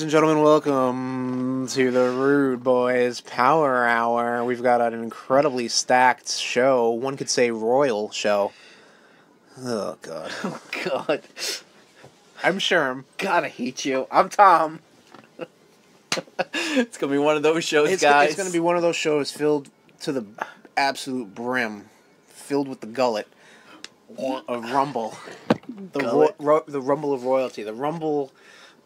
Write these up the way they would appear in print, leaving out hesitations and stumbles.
and gentlemen, welcome to the Rude Boys Power Hour. We've got an incredibly stacked show. One could say royal show. Oh, God. Oh, God. I'm Sherm. God, I hate you. I'm Tom. It's going to be one of those shows, guys. It's going to be one of those shows filled to the absolute brim. Filled with the gullet of rumble. The rumble of royalty. The rumble...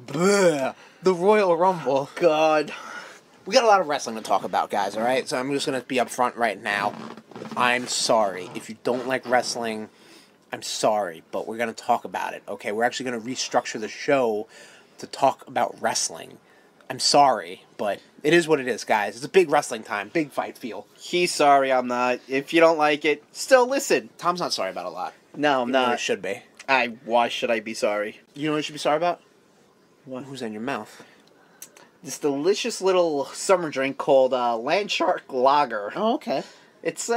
Bleh, the Royal Rumble. God. We got a lot of wrestling to talk about, guys, alright? So I'm just going to be up front right now. I'm sorry. If you don't like wrestling, I'm sorry, but we're going to talk about it, okay? We're actually going to restructure the show to talk about wrestling. I'm sorry, but it is what it is, guys. It's a big wrestling time, big fight feel. He's sorry, I'm not. If you don't like it, still listen. Tom's not sorry about a lot. No, I'm Even though not. he should be. Why should I be sorry? You know what you should be sorry about? What? Who's in your mouth? This delicious little summer drink called Landshark Lager. Oh, okay. It's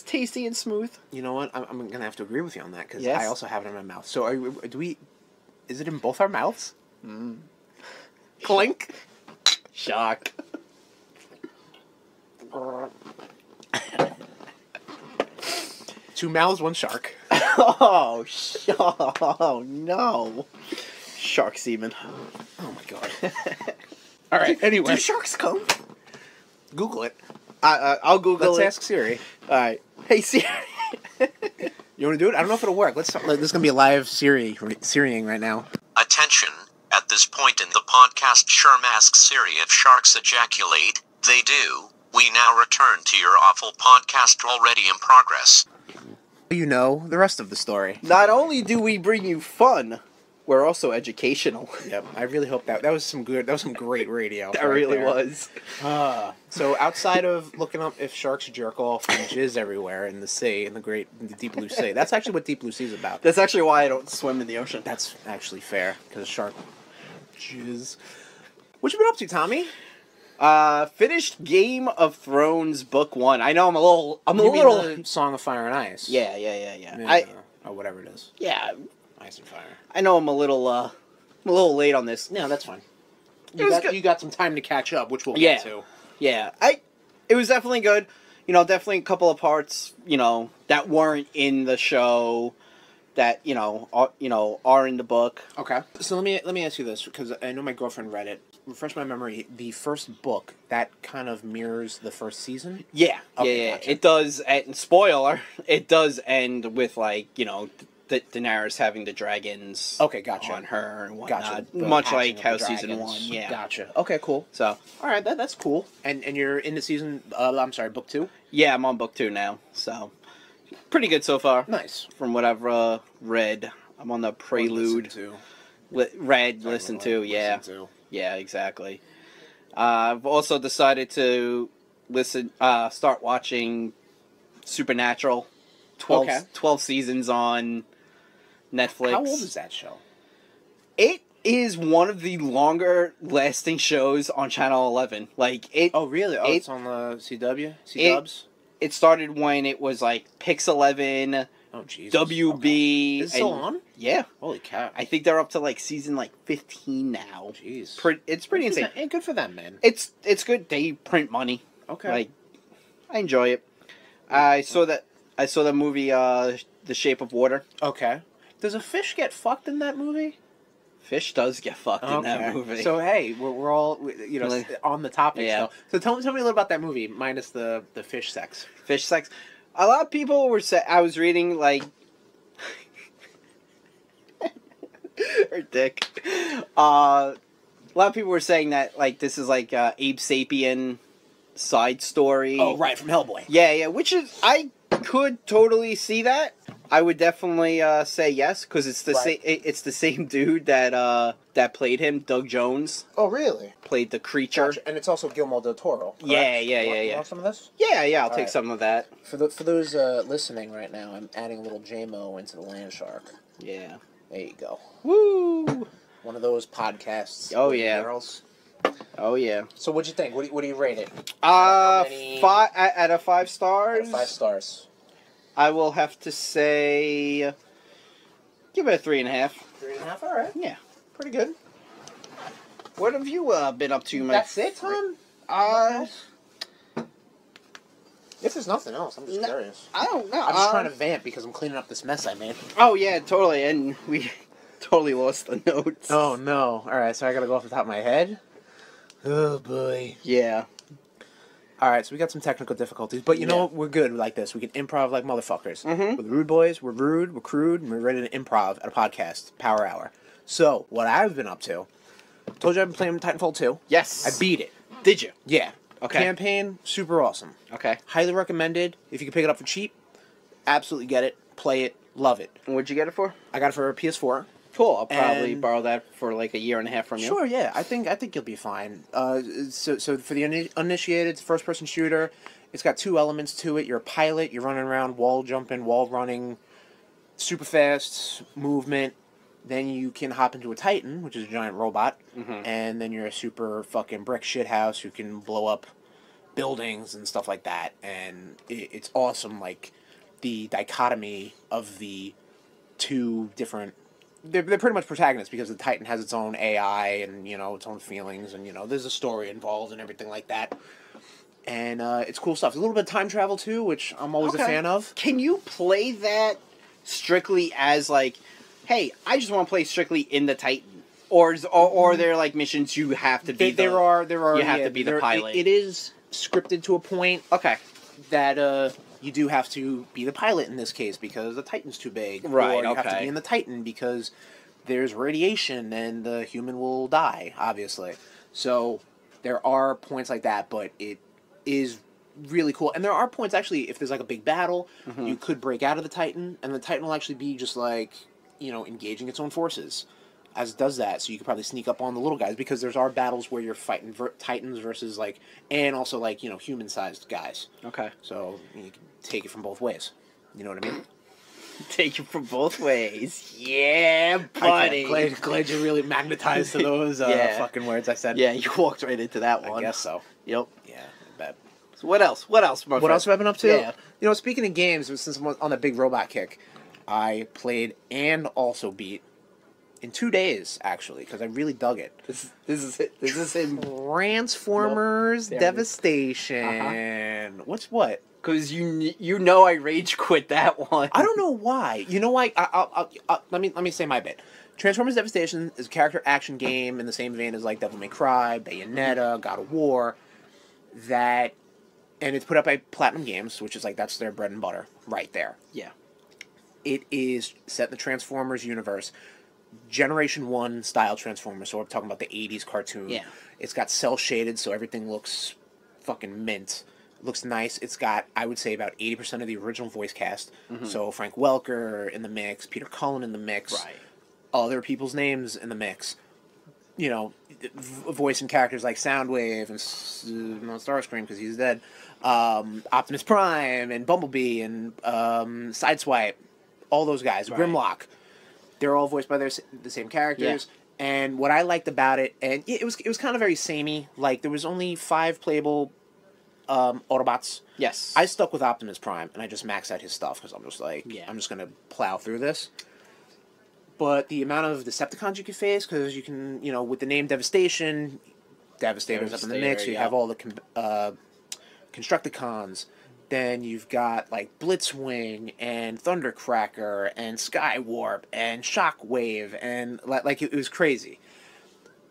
tasty and smooth. You know what? I'm going to have to agree with you on that, because Yes. I also have it in my mouth. So, is it in both our mouths? Mm. Clink. Shock. Two mouths, one shark. Oh, no. Shark semen. Oh, my God. All right, anyway. Do sharks come? Google it. I'll Google Let's it. ask Siri. All right. Hey, Siri. You want to do it? I don't know if it'll work. This is going to be a live Siriing right now. Attention. At this point in the podcast, Sherm asks Siri if sharks ejaculate. They do. We now return to your awful podcast already in progress. You know the rest of the story. Not only do we bring you fun, we're also educational. Yep. I really hope that was some great radio. That right really there. was. So outside of looking up if sharks jerk off and jizz everywhere in the sea, in the deep blue sea, that's actually what Deep Blue Sea is about. That's actually why I don't swim in the ocean. That's actually fair, because shark jizz. What you been up to, Tommy? Finished Game of Thrones book 1. I know I'm a little. You mean the Song of Fire and Ice? Yeah. Or whatever it is. Yeah. Ice and Fire. I know I'm a little late on this. No, that's fine. Good. You got some time to catch up, which we'll get to. Yeah. It was definitely good. You know, definitely a couple of parts, that weren't in the show that, are in the book. Okay. So let me ask you this, because I know my girlfriend read it. Refresh my memory. The first book, that kind of mirrors the first season? Yeah. Okay, yeah. gotcha. It does, and spoiler, it does end with, Daenerys having the dragons gotcha. on her and whatnot. Gotcha. Much like how season 1, yeah. Gotcha. Okay, cool. So, alright, that's cool. And you're in the season, book 2? yeah, I'm on book 2 now, so pretty good so far. Nice. From what I've read. I'm on the prelude. Listen to, yeah. Listen to. Yeah, exactly. I've also decided to start watching Supernatural. 12 seasons on Netflix. How old is that show? It is one of the longer lasting shows on Channel 11. Oh, really? Oh, it's on the CW? C-Dubs? It started when it was Pix 11. Oh, Jesus. WB. Okay. Is it still on? Yeah. Holy cow. I think they're up to season 15 now. Jeez. It's pretty insane. Good for them, man. It's good. They print money. Okay. I enjoy it. I saw the movie The Shape of Water. Okay. Does a fish get fucked in that movie? Fish does get fucked in that movie. So hey, we're all on the topic. Yeah. So tell me a little about that movie, minus the fish sex. Fish sex. A lot of people were I was reading her dick. A lot of people were saying that this is Abe Sapien side story. Oh right, from Hellboy. Yeah, which is I could totally see that. I would definitely say yes, because it's the same. It's the same dude that played him, Doug Jones. Oh really? Played the creature, Gotcha. And it's also Guillermo del Toro. Correct? Yeah. You want some of this? Yeah. I'll take some of that. For those listening right now, I'm adding a little JMO into the land shark. Yeah. There you go. Woo! One of those podcasts. Oh with yeah. Girls. Oh yeah. So what'd you think? What do you rate it? 5 out of 5 stars. 5 stars. I will have to say, give it a 3.5. 3.5. All right. Yeah. Pretty good. What have you been up to, my That's it, Tom? If there's nothing else, I'm just curious. I don't know. I'm just trying to vamp because I'm cleaning up this mess I made. Oh, yeah, totally. And we totally lost the notes. Oh, no. Alright, so I gotta go off the top of my head? Oh, boy. Yeah. Alright, so we got some technical difficulties, but you know what? We're good like this. We can improv like motherfuckers. We're the Rude Boys, we're rude, we're crude, and we're ready to improv at a podcast, Power Hour. So, what I've been up to, told you I've been playing Titanfall 2. Yes. I beat it. Did you? Yeah. Okay. Campaign, super awesome. Okay. Highly recommended. If you can pick it up for cheap, absolutely get it. Play it. Love it. And what'd you get it for? I got it for a PS4. Cool. I'll probably And- borrow that for like a year and a half from you. Sure, yeah. I think you'll be fine. So for the uninitiated, it's a first-person shooter. It's got two elements to it. You're a pilot. You're running around, wall jumping, wall running, super fast movement. Then you can hop into a Titan, which is a giant robot, and then you're a super fucking brick shithouse who can blow up buildings and stuff like that. And it's awesome, like, the dichotomy of the two different... They're pretty much protagonists because the Titan has its own AI and, you know, its own feelings, and, you know, there's a story involved and everything like that. And it's cool stuff. There's a little bit of time travel, too, which I'm always a fan of. Can you play that strictly as, like, hey, I just want to play strictly in the Titan? Or are there, like, missions you have to be There are. You have to be the pilot. It is scripted to a point. Okay. That, you do have to be the pilot in this case because the Titan's too big. Right, Or you have to okay. be in the Titan because there's radiation and the human will die, obviously. So there are points like that, but it is really cool. And there are points, actually, if there's like a big battle, you could break out of the Titan, and the Titan will actually be just like, you know, engaging its own forces as it does that. So you could probably sneak up on the little guys because there's are battles where you're fighting Titans versus like, and also like, you know, human-sized guys. Okay. So you can take it from both ways. You know what I mean? Take it from both ways. Yeah, buddy. Glad you really magnetized to those fucking words I said. Yeah, you walked right into that one. I guess so. Yep. Yeah, I bet. So what else? What else, my What friend? else have I been up to? Yeah. You know, speaking of games, since I'm on the big robot kick, I played and also beat in 2 days, actually, because I really dug it. This is it. This is in Transformers Nope. Devastation. What's what? because you know I rage quit that one. I don't know why. You know why? Let me say my bit. Transformers Devastation is a character action game in the same vein as like Devil May Cry, Bayonetta, God of War. And it's put up by Platinum Games, which is like that's their bread and butter right there. Yeah. It is set in the Transformers universe. Generation 1 style Transformers, so we're talking about the 80s cartoon. Yeah. It's got cell shaded, so everything looks fucking mint. Looks nice. It's got, I would say, about 80% of the original voice cast. So Frank Welker in the mix, Peter Cullen in the mix, Right. other people's names in the mix. You know, voicing characters like Soundwave and not Starscream because he's dead. Optimus Prime and Bumblebee and Sideswipe. All those guys. Right. Grimlock. They're all voiced by the same characters. Yeah. And what I liked about it, and it was kind of very samey. Like, there was only 5 playable Autobots. Yes. I stuck with Optimus Prime, and I just maxed out his stuff, because I'm just like, Yeah. I'm just going to plow through this. But the amount of Decepticons you can face, because you can, you know, with the name Devastation, Devastator's up in the mix, you have all the Constructicons. Then you've got, like, Blitzwing, and Thundercracker, and Skywarp, and Shockwave, and, like, it was crazy.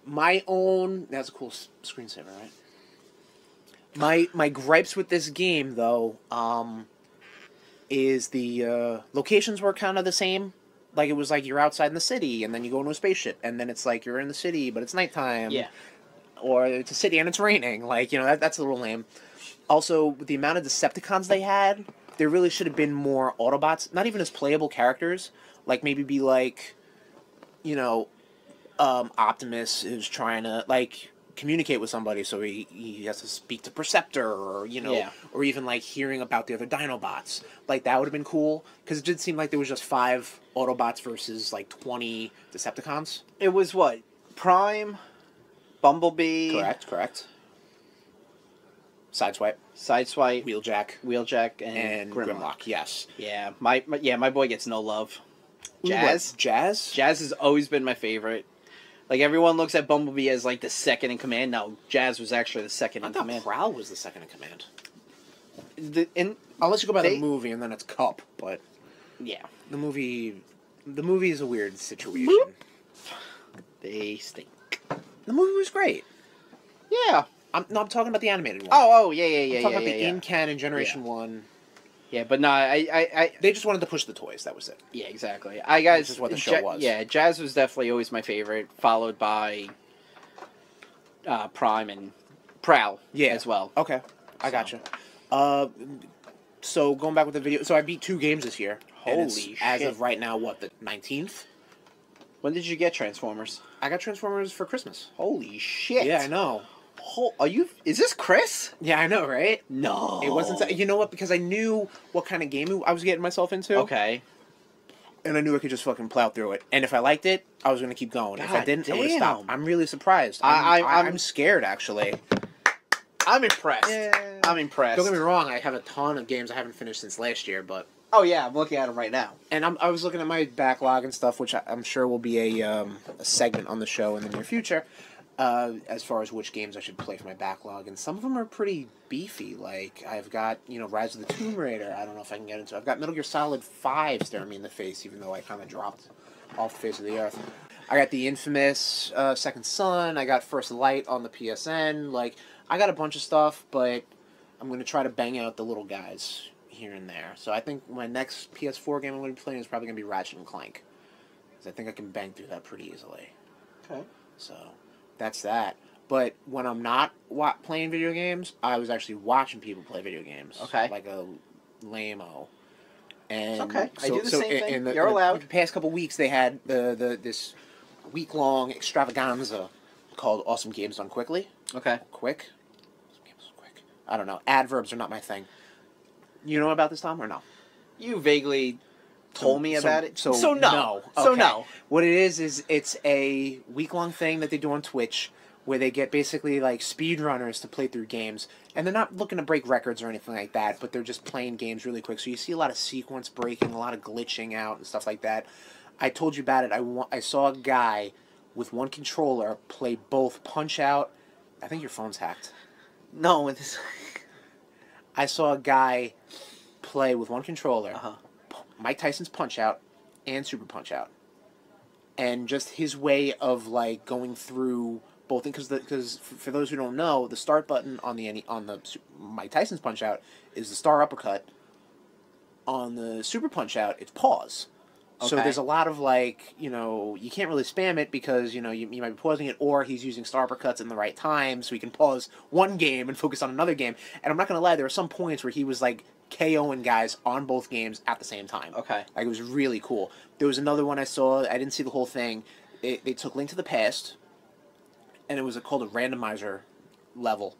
My own... That's a cool screensaver, right? My gripes with this game, though, is the locations were kind of the same. Like, it was like you're outside in the city, and then you go into a spaceship, and then it's like you're in the city, but it's nighttime. Yeah. Or it's a city and it's raining. Like, you know, that's a little lame. Also, with the amount of Decepticons they had, there really should have been more Autobots, not even as playable characters. Like, maybe be like, you know, Optimus is trying to, like, communicate with somebody, so he has to speak to Perceptor, or, you know, or even, like, hearing about the other Dinobots. Like, that would have been cool, because it did seem like there was just 5 Autobots versus, like, 20 Decepticons. It was what? Prime, Bumblebee. Correct. Sideswipe, Wheeljack, and Grimlock. Yes. Yeah, my boy gets no love. Jazz? Jazz? Jazz has always been my favorite. Like, everyone looks at Bumblebee as, like, the second in command. No, Jazz was actually the second I in thought command. Prowl was the second in command. I'll Unless you go by the movie, and then it's Cup, but... Yeah. The movie is a weird situation. Boop. They stink. The movie was great. Yeah. I'm talking about the animated one. Oh, yeah. I'm talking about the in-canon Generation 1. Yeah, but no, I... They just wanted to push the toys, that was it. Yeah, exactly. Which is what the show was. Yeah, Jazz was definitely always my favorite, followed by Prime and Prowl as well. Okay, I gotcha. So going back with the video, so I beat 2 games this year. Holy shit. As of right now, what, the 19th? When did you get Transformers? I got Transformers for Christmas. Holy shit. Yeah, I know. Is this Chris? Yeah, I know, right? No. It wasn't, you know what, because I knew what kind of game I was getting myself into. Okay. And I knew I could just fucking plow through it. And if I liked it, I was going to keep going. If I didn't, I would have stopped. I'm really surprised. I'm scared, actually. I'm impressed. Yeah. I'm impressed. Don't get me wrong, I have a ton of games I haven't finished since last year, but... Oh, yeah, I'm looking at them right now. And I was looking at my backlog and stuff, which I'm sure will be a segment on the show in the near future, as far as which games I should play for my backlog. And some of them are pretty beefy. Like, I've got, Rise of the Tomb Raider. I don't know if I can get into it. I've got Metal Gear Solid 5 staring me in the face, even though I kind of dropped off the face of the earth. I got the infamous Second Son. I got First Light on the PSN. Like, I got a bunch of stuff, but I'm going to try to bang out the little guys here and there. So I think my next PS4 game I'm going to be playing is probably going to be Ratchet and Clank. Because I think I can bang through that pretty easily. Okay. So, that's that. But when I'm not playing video games, I was actually watching people play video games. Okay. Like a lame-o. And okay. I do the same thing. You're allowed. allowed. The past couple weeks, they had this week-long extravaganza called Awesome Games Done Quickly. Okay. Quick? Awesome Games Done Quick. I don't know. Adverbs are not my thing. You know about this, Tom, or no? You vaguely told me about it. So no. Okay. So no. What it is it's a week-long thing that they do on Twitch where they get basically like speedrunners to play through games. And they're not looking to break records or anything like that, but they're just playing games really quick. So you see a lot of sequence breaking, a lot of glitching out and stuff like that. I told you about it. I saw a guy with one controller play both Punch-Out. I think your phone's hacked. No, it's... I saw a guy play with one controller, Mike Tyson's Punch-Out and Super Punch-Out, and just his way of like going through both. Because for those who don't know, the start button on the Mike Tyson's Punch-Out is the star uppercut. On the Super Punch-Out, it's pause. Okay. So there's a lot of like, you can't really spam it because, you might be pausing it, or he's using star uppercuts in the right time so he can pause one game and focus on another game. And I'm not going to lie, there were some points where he was like KOing guys on both games at the same time. Okay. Like, it was really cool. There was another one I saw, I didn't see the whole thing. They took Link to the Past, and it was called a randomizer level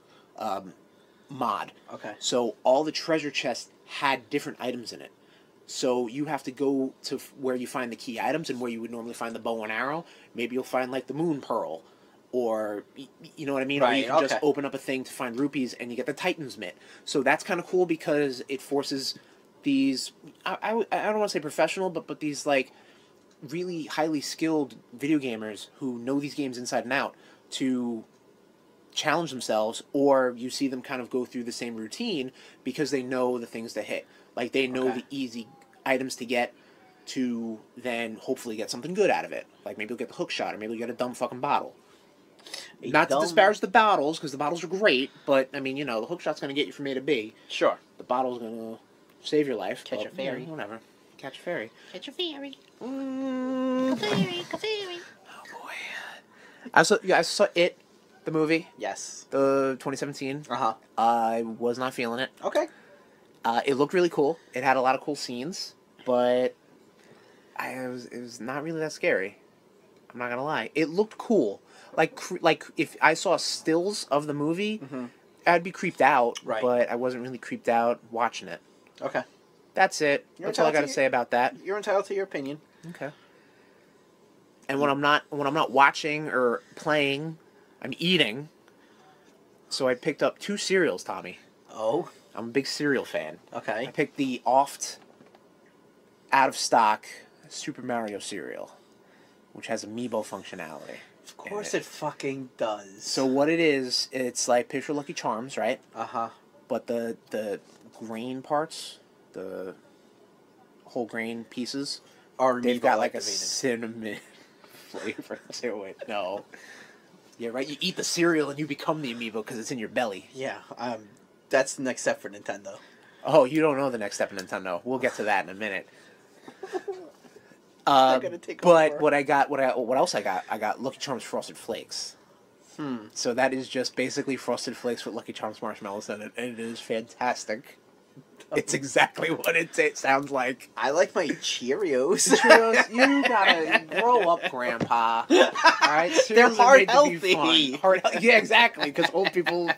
mod. Okay. So all the treasure chests had different items in it. So you have to go to where you find the key items and where you would normally find the bow and arrow. Maybe you'll find like the moon pearl, or you know what I mean? Right, or you can just open up a thing to find rupees and you get the Titan's Mitt. So that's kind of cool because it forces these, I don't want to say professional, but these like really highly skilled video gamers who know these games inside and out to challenge themselves, or you see them kind of go through the same routine because they know the things to hit. Like, they know the easy items to get to then hopefully get something good out of it. Like, maybe you'll get the hook shot, or maybe you'll get a dumb fucking bottle. Not to disparage the bottles, because the bottles are great, but, I mean, the hook shot's going to get you from A to B. Sure. The bottle's going to save your life. Catch a fairy. Whatever. Catch a fairy. Catch a fairy. Fairy. Fairy. Oh, boy. I saw It, the movie. Yes. The 2017. I was not feeling it. Okay. It looked really cool. It had a lot of cool scenes, but it was not really that scary. I'm not gonna lie. It looked cool. Like if I saw stills of the movie, I'd be creeped out. Right. But I wasn't really creeped out watching it. Okay. That's it. That's all I got to say about that. You're entitled to your opinion. Okay. And when I'm not watching or playing, I'm eating. So I picked up 2 cereals, Tommy. Oh. I'm a big cereal fan. Okay. I picked the oft out of stock Super Mario cereal, which has amiibo functionality. Of course it fucking does. So what it is, it's like picture Lucky Charms, right? Uh-huh. But the grain parts, the whole grain pieces, they've got like a cinnamon flavor to it. No. Yeah, right. You eat the cereal and you become the amiibo because it's in your belly. Yeah, that's the next step for Nintendo. Oh, you don't know the next step in Nintendo. We'll get to that in a minute. Take but over. what else I got? I got Lucky Charms Frosted Flakes. So that is just basically Frosted Flakes with Lucky Charms marshmallows in it, and it is fantastic. It's exactly what it sounds like. I like my Cheerios. Cheerios, you gotta grow up, Grandpa. All right, They're Cereals are heart made to be healthy. fun. Yeah, exactly. Because old people,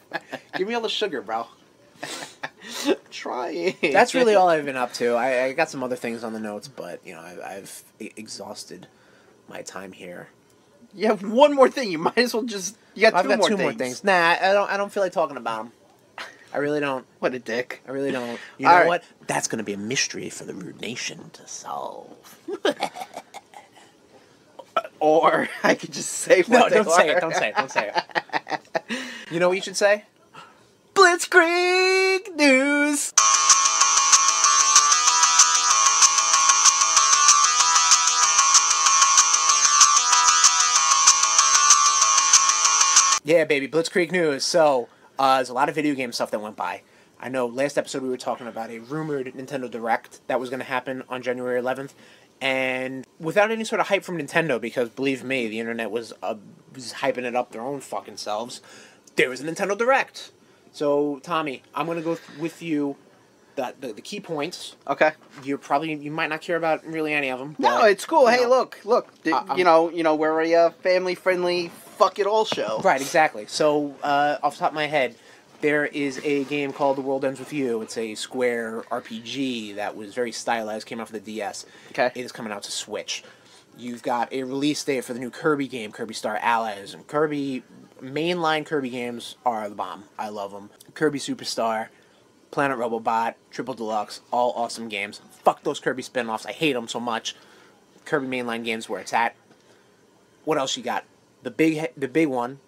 give me all the sugar, bro. Try it. That's really all I've been up to. I got some other things on the notes, but you know, I've exhausted my time here. You have one more thing. You might as well just. You got I've two got more two things. more things. Nah, I don't feel like talking about them. I really don't. What a dick. I really don't. You know All right. what? That's going to be a mystery for the RudeNation to solve. Or I could just say what No, they don't say are. it. Don't say it. Don't say it. You know what you should say? Blitzkrieg News! Yeah, baby. Blitzkrieg News. So, there's a lot of video game stuff that went by. I know last episode we were talking about a rumored Nintendo Direct that was going to happen on January 11th. And without any sort of hype from Nintendo, because believe me, the internet was hyping it up their own fucking selves, there was a Nintendo Direct. So, Tommy, I'm going to go with you the key points. Okay. You might not care about really any of them. No, but, it's cool. Hey, you know, look. You know, we're a family-friendly fuck it all show. Right, exactly. So, off the top of my head, there is a game called The World Ends With You. It's a Square RPG that was very stylized, came out for the DS. Okay. It is coming out to Switch. You've got a release date for the new Kirby game, Kirby Star Allies. And mainline Kirby games are the bomb. I love them. Kirby Superstar, Planet Robobot, Triple Deluxe, all awesome games. Fuck those Kirby spin-offs. I hate them so much. Kirby mainline games where it's at. What else you got? The big one,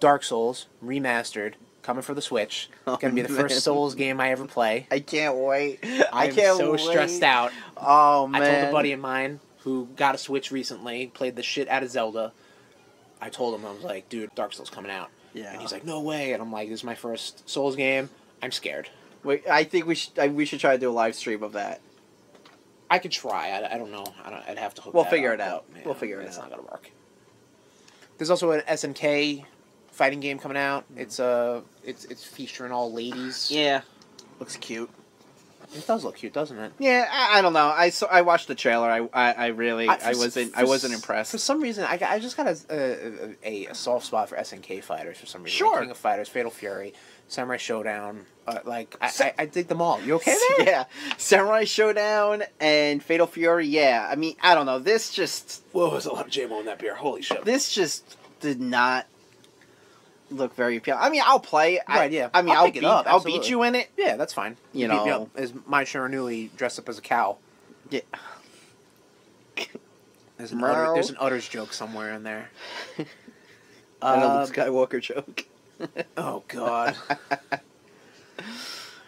Dark Souls, remastered, coming for the Switch. Oh, Gonna be the first Souls game I ever play. I can't wait. I'm so stressed out. Oh, man. I told a buddy of mine who got a Switch recently, played the shit out of Zelda. I told him, I was like, dude, Dark Souls coming out. Yeah. And he's like, no way. And I'm like, this is my first Souls game. I'm scared. Wait, I think we should try to do a live stream of that. I could try. I don't know. I'd have to hook We'll that figure up, it out. but, man, We'll figure it It's out. not going to work. There's also an SNK fighting game coming out. It's featuring all ladies. Yeah. Looks cute. It does look cute, doesn't it? Yeah, I don't know. I watched the trailer. I wasn't impressed. For some reason, I just got a soft spot for SNK fighters for some reason. Sure. Like King of Fighters, Fatal Fury, Samurai Showdown. I dig them all. You okay there? Yeah, Samurai Showdown and Fatal Fury. Yeah, I mean, I don't know. This just Whoa, there's a lot of JMO in that beer. Holy shit. this just did not look very appealing. I mean, I'll play. Right, yeah. I mean, I'll pick it up, I'll absolutely. beat you in it. Yeah, that's fine. You beat me know. up as my Sharanui dressed up as a cow. Yeah. There's Meow. an utters joke somewhere in there. Another Skywalker joke. Oh God.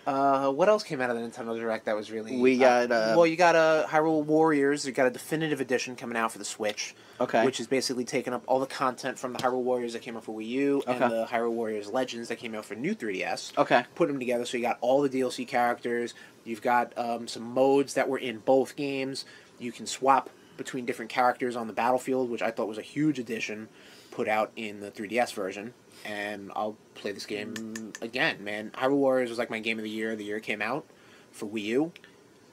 What else came out of the Nintendo Direct that was really? We got. Well, you got Hyrule Warriors. You got a definitive edition coming out for the Switch. Okay. Which is basically taking up all the content from the Hyrule Warriors that came out for Wii U and Okay. the Hyrule Warriors Legends that came out for New 3DS. Okay. Put them together, so you got all the DLC characters. You've got some modes that were in both games. You can swap between different characters on the battlefield, which I thought was a huge addition put out in the 3DS version. And I'll play this game again, man. Hyrule Warriors was like my game of the year it came out for Wii U.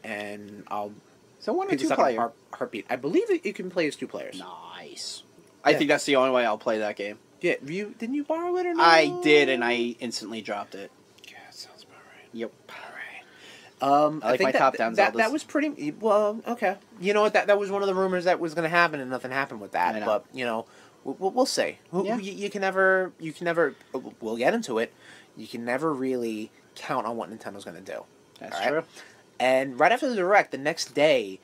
And I'll So one or pick this two up in player. a heartbeat. I believe it can play as 2 players. Nice. I Yeah. think that's the only way I'll play that game. Yeah, didn't you borrow it or no? I did, and I instantly dropped it. Yeah, that sounds about right. Yep. All right. I like think my top-down that Zeldas. was pretty well. Okay, you know what? That was one of the rumors that was going to happen, and nothing happened with that. I know. But you know, we'll see. Yeah. You can never. We'll get into it. You can never really count on what Nintendo's going to do. That's all right? true. And right after the Direct, the next day,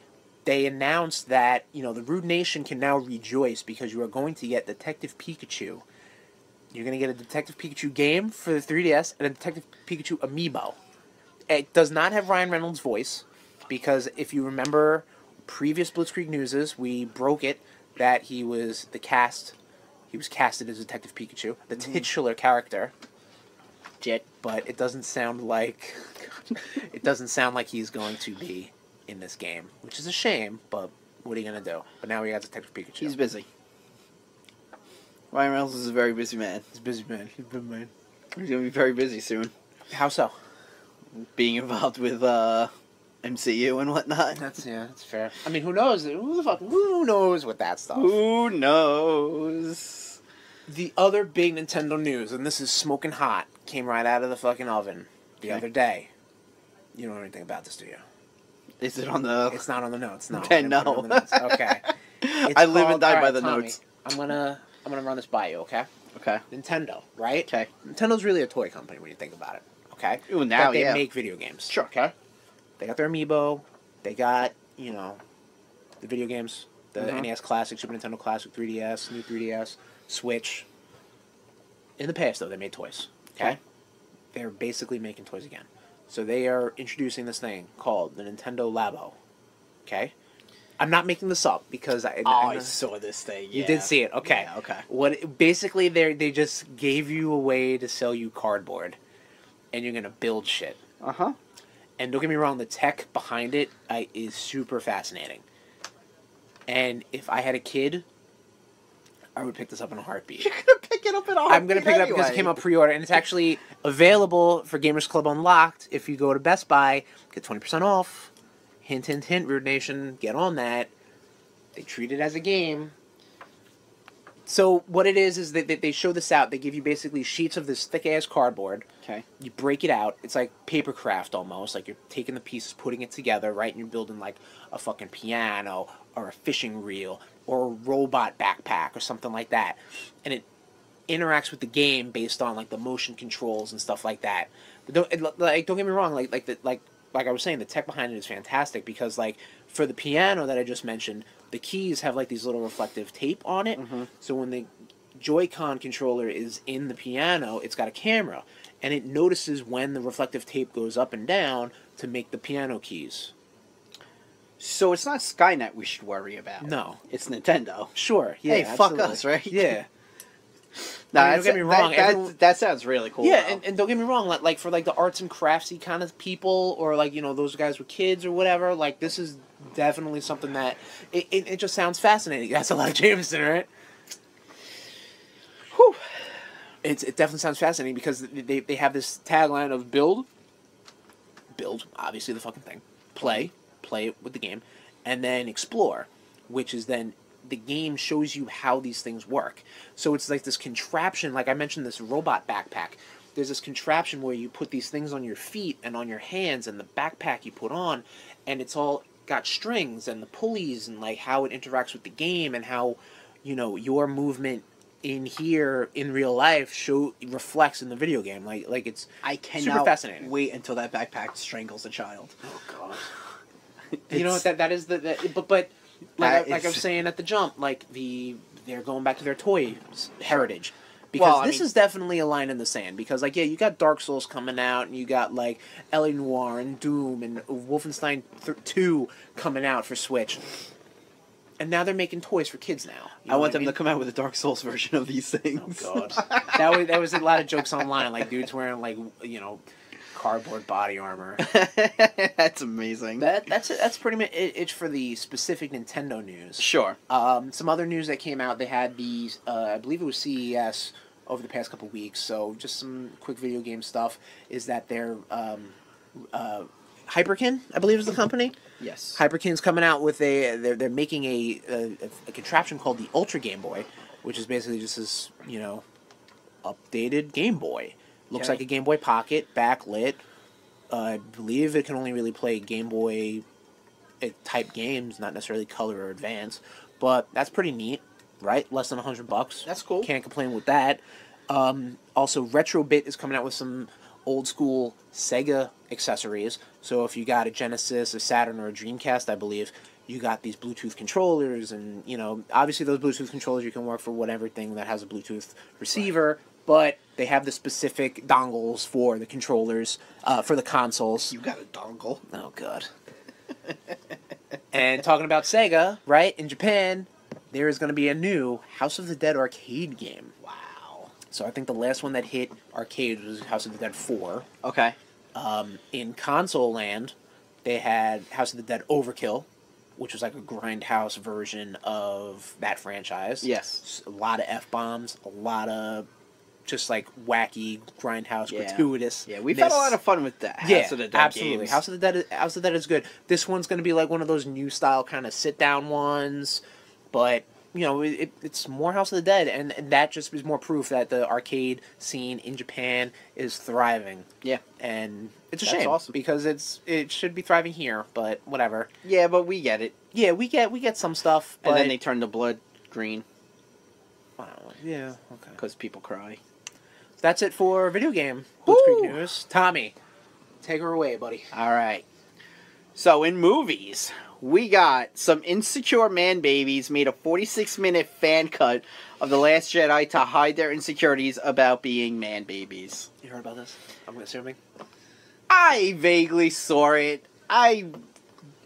they announced that, the RudeNation can now rejoice because you are going to get Detective Pikachu. You're going to get a Detective Pikachu game for the 3DS and a Detective Pikachu amiibo. It does not have Ryan Reynolds' voice because if you remember previous Blitzkrieg Newses, we broke it that he was casted as Detective Pikachu, the titular character. But it doesn't sound like he's going to be in this game, which is a shame, but what are you going to do? But now we got Detective Pikachu. He's busy. Ryan Reynolds is a very busy man. He's a busy man. He's a busy man. He's going to be very busy soon. How so? Being involved with MCU and whatnot. That's fair. I mean, who knows? Who knows with that stuff? Who knows? The other big Nintendo news, and this is smoking hot, came right out of the fucking oven the other day. You don't know anything about this, do you? Is it on the... It's not on the notes, no. Then no. Okay. I live and die by the Tommy, notes. I'm gonna run this by you, okay? Okay. Nintendo, right? Okay. Nintendo's really a toy company when you think about it, okay? Ooh, now, but they make video games. Sure. Okay? They got their amiibo. They got, the video games. The NES Classic, Super Nintendo Classic, 3DS, new 3DS, Switch. In the past, though, they made toys. Okay? They're basically making toys again. So they are introducing this thing called the Nintendo Labo. Okay? I'm not making this up because I saw this thing. You did see it. Okay. Yeah, okay. Basically they just gave you a way to sell you cardboard, and you're gonna build shit. And don't get me wrong, the tech behind it is super fascinating. And if I had a kid, I would pick this up in a heartbeat. You're gonna pick it up in a heartbeat. I'm gonna pick it up because it came out pre-order, and it's actually available for Gamers Club Unlocked. If you go to Best Buy, get 20% off. Hint, hint, hint, RudeNation, get on that. They treat it as a game. So what it is that they show this out. They give you basically sheets of this thick-ass cardboard. Okay. You break it out. It's like paper craft almost. Like you're taking the pieces, putting it together, right? And you're building like a fucking piano or a fishing reel or a robot backpack or something like that. And it interacts with the game based on like the motion controls and stuff like that. But don't get me wrong. Like I was saying, the tech behind it is fantastic because, like, for the piano that I just mentioned, the keys have, like, these little reflective tape on it. So when the Joy-Con controller is in the piano, it's got a camera. And it notices when the reflective tape goes up and down to make the piano keys. So it's not Skynet we should worry about. No. It's Nintendo. Sure, yeah, hey, absolutely. fuck us, right? Yeah. No, don't get me wrong. That sounds really cool. Yeah, and don't get me wrong. Like for like the arts and craftsy kind of people, or like those guys with kids or whatever. Like this is definitely something that it just sounds fascinating. That's a lot of Jameson, right? Whew. It definitely sounds fascinating because they have this tagline of build, obviously the fucking thing, play it with the game, and then explore, which is then. The game shows you how these things work. So it's like this contraption, like I mentioned this robot backpack. There's this contraption where you put these things on your feet and on your hands and the backpack you put on, and it's all got strings and the pulleys and like how it interacts with the game and how, your movement in here in real life reflects in the video game. Like it's super fascinating. Wait until that backpack strangles a child. Oh god. You know what that is but Like I was saying at the jump, they're going back to their toy heritage. Because this is definitely a line in the sand. Because, you got Dark Souls coming out, and you got, L.A. Noire and Doom and Wolfenstein 2 coming out for Switch. And now they're making toys for kids now. I want them to come out with a Dark Souls version of these things. Oh, God. that was a lot of jokes online. Dudes wearing, cardboard body armor. That's amazing. That's pretty much it for the specific Nintendo news. Sure. Some other news that came out. They had these. I believe it was CES over the past couple weeks. So just some quick video game stuff. Is that they're Hyperkin? I believe is the company. Yes. Hyperkin's coming out with they're making a contraption called the Ultra Game Boy, which is basically just this updated Game Boy. Looks like a Game Boy Pocket, backlit. I believe it can only really play Game Boy type games, not necessarily color or advance. But that's pretty neat, right? Less than $100. That's cool. Can't complain with that. Also, Retrobit is coming out with some old school Sega accessories. So if you got a Genesis, a Saturn, or a Dreamcast, I believe, you got these Bluetooth controllers, and, you know, obviously those Bluetooth controllers, you can work for whatever thing that has a Bluetooth receiver, but they have the specific dongles for the controllers, for the consoles. You got a dongle. Oh, God. And talking about Sega, right, in Japan, there is going to be a new House of the Dead arcade game. Wow. So I think the last one that hit arcade was House of the Dead 4. Okay. In console land, they had House of the Dead Overkill, which was like a grindhouse version of that franchise. Yes. A lot of F-bombs, a lot of just like wacky, grindhouse, gratuitous. Yeah, we've had a lot of fun with that. House of the Dead absolutely. games. House of the Dead is good. This one's going to be like one of those new style kind of sit-down ones, but, you know, it's more House of the Dead, and that just is more proof that the arcade scene in Japan is thriving. Yeah. And it's a That's shame, awesome. because it should be thriving here, but whatever. Yeah, but we get it. Yeah, we get some stuff, but... And then they turn the blood green. Yeah, okay. Because people cry. That's it for video game Woo! Blitzkrieg News. Tommy, take her away, buddy. All right. So in movies, we got some insecure man babies made a 46-minute fan cut of The Last Jedi to hide their insecurities about being man babies. You heard about this? I'm assuming. I vaguely saw it. I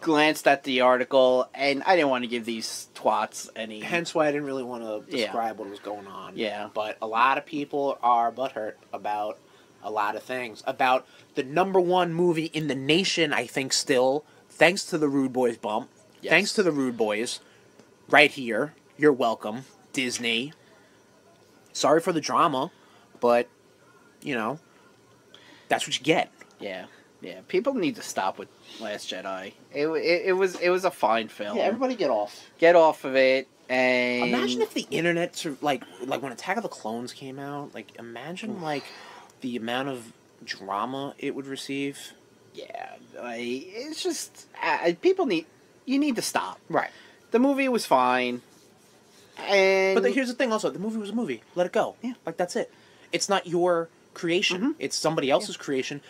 glanced at the article, and I didn't want to give these twats any... Hence why I didn't really want to describe what was going on. Yeah. But a lot of people are butthurt about a lot of things. About the #1 movie in the nation, I think, still, thanks to the Rude Boys bump. Yes. Thanks to the Rude Boys. Right here. You're welcome. Disney. Sorry for the drama, but, you know, that's what you get. Yeah. Yeah, people need to stop with Last Jedi. It was a fine film. Yeah, everybody get off. Get off of it, and... Imagine if the internet, like when Attack of the Clones came out, like, imagine, like, the amount of drama it would receive. Yeah, it's just... You need to stop. Right. The movie was fine, and... But here's the thing also, the movie was a movie. Let it go. Yeah. Like, that's it. It's not your creation. Mhm. It's somebody else's creation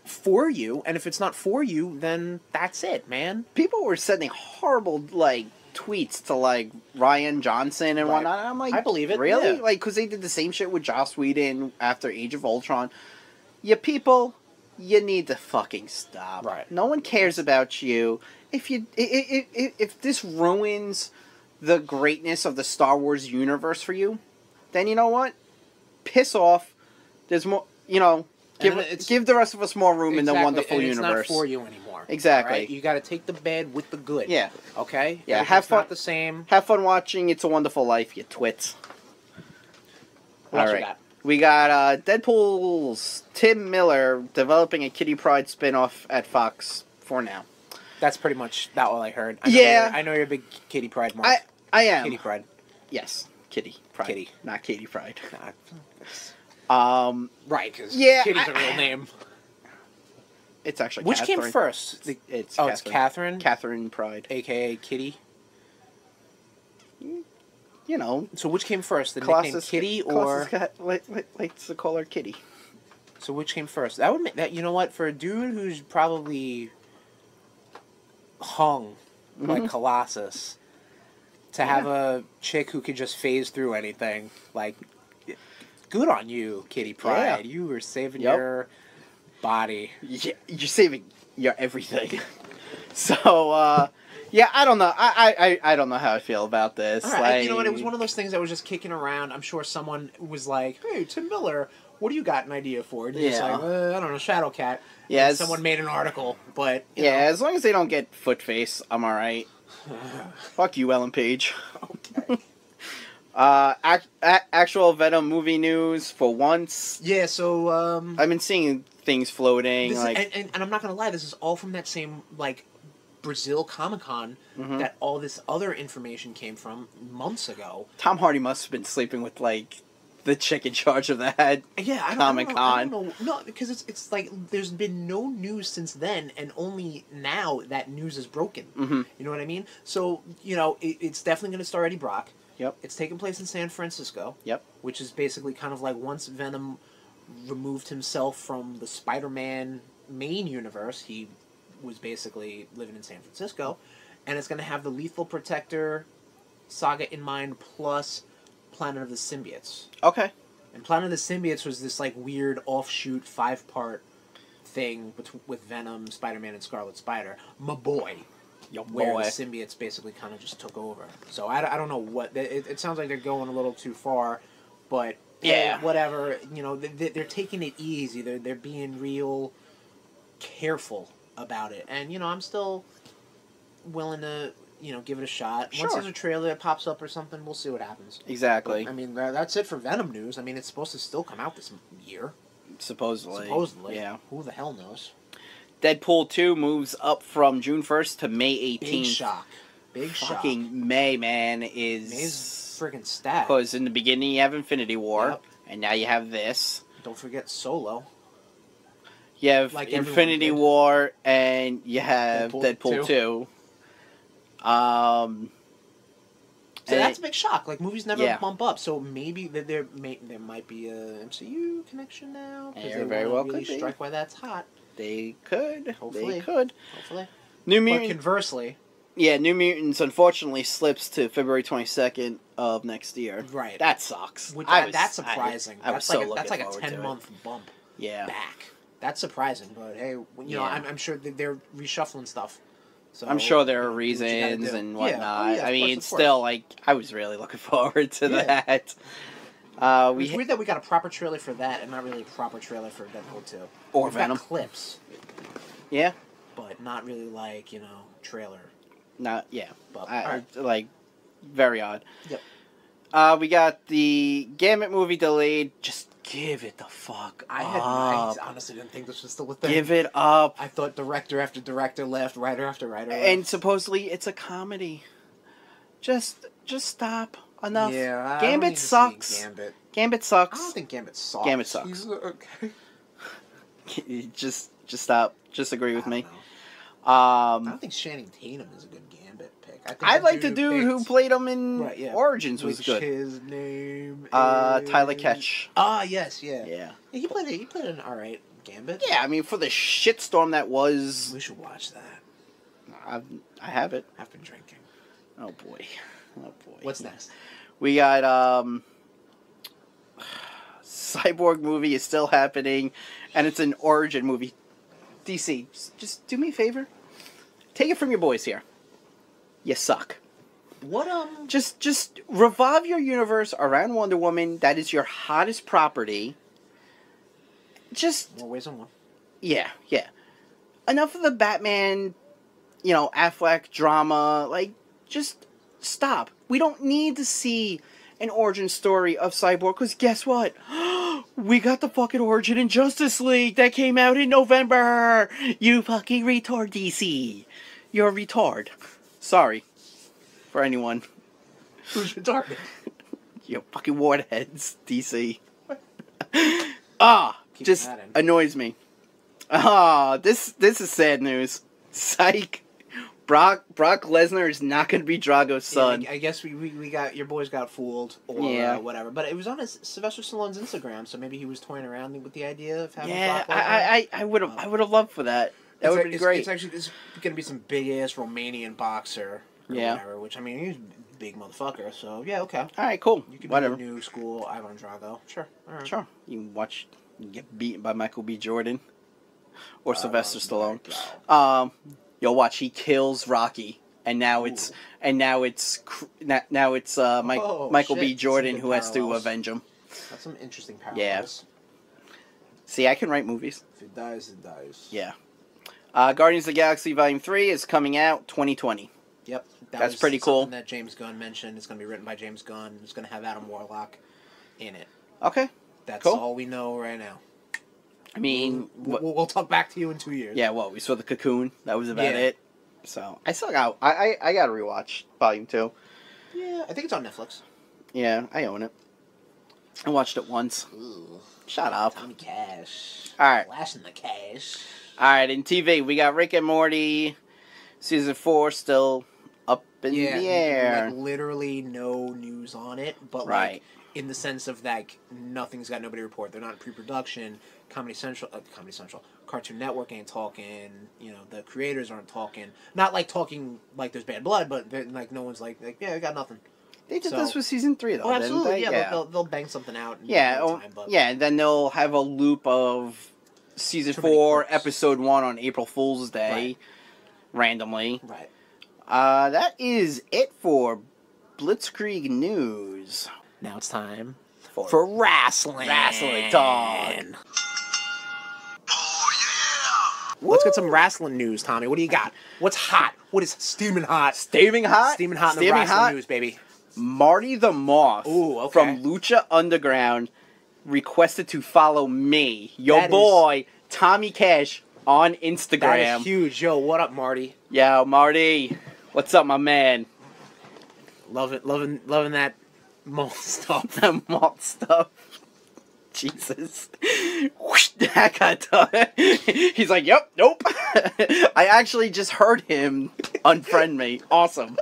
for you, and if it's not for you, then that's it, man. People were sending horrible, like, tweets to, like, Ryan Johnson and Right. whatnot, and I'm like... I believe it, Really? yeah. Like, because they did the same shit with Joss Whedon after Age of Ultron. You people, you need to fucking stop. Right. No one cares about you. If this ruins the greatness of the Star Wars universe for you, then you know what? Piss off. There's more, you know... Give the rest of us more room in the wonderful and universe. It's not for you anymore. Exactly. Right? You got to take the bad with the good. Yeah. Okay. Yeah. Everything's Have fun. Not the same. Have fun watching It's a Wonderful Life, you twits. What else All you right. got? We got Deadpool's Tim Miller developing a Kitty Pryde spinoff at Fox for now. That's pretty much about all I heard. I know you're a big Kitty Pryde mark. I am. Kitty Pryde. Yes, Kitty Pryde. Kitty. Not Katie Pryde. Right, because Yeah, Kitty's a real name. It's actually Which Catherine. came first? It's It's Catherine? Catherine Pryde. A.K.A. Kitty? You know. So which came first? The nickname Kitty or... Let's call her Kitty. So which came first? That would make... that. You know what? For a dude who's probably hung like Colossus, to have a chick who could just phase through anything, like... Good on you, Kitty Pryde. You were saving your body. Yeah, you're saving your everything. So, yeah, I don't know. I don't know how I feel about this. All right, like, you know what? It was one of those things that was just kicking around. I'm sure someone was like, "Hey, Tim Miller, what do you got an idea for?" And he's like, I don't know, Shadowcat. Yeah, and someone made an article, but you yeah, know. as long as they don't get foot-face, I'm all right. Fuck you, Ellen Page. Okay. Actual Venom movie news for once. Yeah, so I've been seeing things floating. and I'm not gonna lie, this is all from that same like Brazil Comic-Con that all this other information came from months ago. Tom Hardy must have been sleeping with like the chick in charge of that. Yeah, Comic-Con. I don't know. No, because it's like there's been no news since then, and only now that news is broken. Mm-hmm. You know what I mean? So you know it's definitely gonna star Eddie Brock. Yep. It's taking place in San Francisco. Yep. Which is basically kind of like once Venom removed himself from the Spider-Man main universe, he was basically living in San Francisco, and it's going to have the Lethal Protector saga in mind, plus Planet of the Symbiotes. Okay. And Planet of the Symbiotes was this like weird offshoot 5-part thing with Venom, Spider-Man, and Scarlet Spider. My boy. Yo, Where boy. the symbiotes basically kind of just took over. So I don't know what... It sounds like they're going a little too far, but... Yeah. Whatever. You know, they're taking it easy. They're being real careful about it. And, you know, I'm still willing to, you know, give it a shot. Sure. Once there's a trailer that pops up or something, we'll see what happens. Exactly. But, I mean, that's it for Venom news. I mean, it's supposed to still come out this year. Supposedly. Yeah. Who the hell knows? Deadpool 2 moves up from June 1st to May 18th. Big shock. Big shock. Fucking May, man, May's friggin' stat. Because in the beginning you have Infinity War, Yep. and now you have this. Don't forget Solo. You have Like Infinity everyone did. War, and you have Deadpool 2. So that's a big shock. Like, movies never Yeah. bump up. So maybe there might be a MCU connection now. Because There they very wanna well really could be. strike while that's hot. They could. Hopefully. They could. Hopefully. New But Mutants. conversely... Yeah, New Mutants unfortunately slips to February 22nd of next year. Right. That sucks. Which, I was- that's surprising. I was that's so like looking a forward to it. 10-month bump Yeah. back. That's surprising. But, hey, you know, Yeah. I'm sure that they're reshuffling stuff. So I'm sure there are do what you gotta reasons do. and Yeah. whatnot. Oh, yeah, of I mean, course, of still, course. like, I was really looking forward to Yeah. that. It's weird that we got a proper trailer for that and not really a proper trailer for Deadpool 2. Or We've Venom. got clips, Yeah. but not really like, you know, trailer. Not, yeah. But, Like, very odd. Yep. We got the Gambit movie delayed. Just give it the fuck I up. honestly didn't think this was still a thing. Give it up. I thought director after director left, writer after writer left. And supposedly it's a comedy. Just stop. Enough. Yeah, I don't Gambit need to see sucks. Gambit. Gambit I sucks. don't think Gambit sucks. Gambit sucks. He's okay. just stop. Just agree with I me. don't know. I Um, don't think Channing Tatum is a good Gambit pick. I think I the like the dude who picked- played him in Right, yeah. Origins was which good. His name Tyler is... Ketch. Ah, yes, yeah. Yeah. He played an alright Gambit. Yeah, I mean, for the shitstorm that was, We should watch that. I have it. I've been drinking. Oh boy. Oh boy. What's next? We got Cyborg movie is still happening, and it's an origin movie. DC, just do me a favor. Take it from your boys here. You suck. What Just revolve your universe around Wonder Woman. That is your hottest property. Just More ways than one. yeah. Enough of the Batman, Affleck drama. Like, just stop. We don't need to see an origin story of Cyborg, because guess what? We got the fucking origin in Justice League that came out in November. You fucking retard, DC. You're a retard. Sorry. For anyone. Who's your target? You fucking warheads, DC. Keep Just that in. annoys me. This is sad news. Psych. Brock Lesnar is not going to be Drago's son. Yeah, I guess we got your boys got fooled or Yeah. whatever. But it was on Sylvester Stallone's Instagram, so maybe he was toying around with the idea of having. Yeah, Brock Lesnar. I would have loved for that. That would have been great. It's actually going to be some big ass Romanian boxer. Or Yeah. Whatever, which I mean, he's a big motherfucker. So yeah, okay. All right, cool. You can Whatever. do the new school Ivan Drago. Sure. All right. Sure. You can get beaten by Michael B. Jordan or Sylvester Stallone. You'll watch. He kills Rocky, and now it's Michael B. shit. Jordan Some who good has to parallels. avenge him. That's some interesting parallels. Yeah. See, I can write movies. If it dies, it dies. Yeah. Guardians of the Galaxy Volume 3 is coming out 2020. Yep. That's was pretty cool. something that James Gunn mentioned. It's going to be written by James Gunn. It's going to have Adam Warlock in it. Okay. That's Cool. all we know right now. I mean, We'll talk back to you in 2 years. yeah, we saw the Cocoon. That was about Yeah. it. So, I still got... I got to rewatch Volume 2. Yeah, I think it's on Netflix. Yeah, I own it. I watched it once. Ooh. Shut up. Tommy Cash. Alright. Flashing the cash. Alright, in TV, we got Rick and Morty. Season 4 still up in the air. Like, literally no news on it, but Right. like in the sense of like nothing's got nobody to report. They're not in pre-production Comedy Central, Cartoon Network ain't talking. You know, the creators aren't talking. Not like talking like there's bad blood, but like no one's like yeah, we got nothing. They did this with season 3 though. Oh, absolutely, didn't they? yeah. They'll bang something out. Yeah, and then they'll have a loop of season 4, episode 1 on April Fool's Day, randomly. Right. That is it for Blitzkrieg News. Now it's time for wrestling. Wrestling talk. Oh, yeah! Let's get some wrestling news, Tommy. What do you got? What's hot? What is steaming hot? Steaming hot? Steaming hot in the wrestling news, baby. Marty the Moth from Lucha Underground requested to follow me, your boy, Tommy Cash, on Instagram. That is huge. Yo, what up, Marty? Yo, Marty. What's up, my man? Loving that malt stuff. That malt stuff. Jesus. That got done. He's like, yep, nope. I actually just heard him unfriend me. Awesome.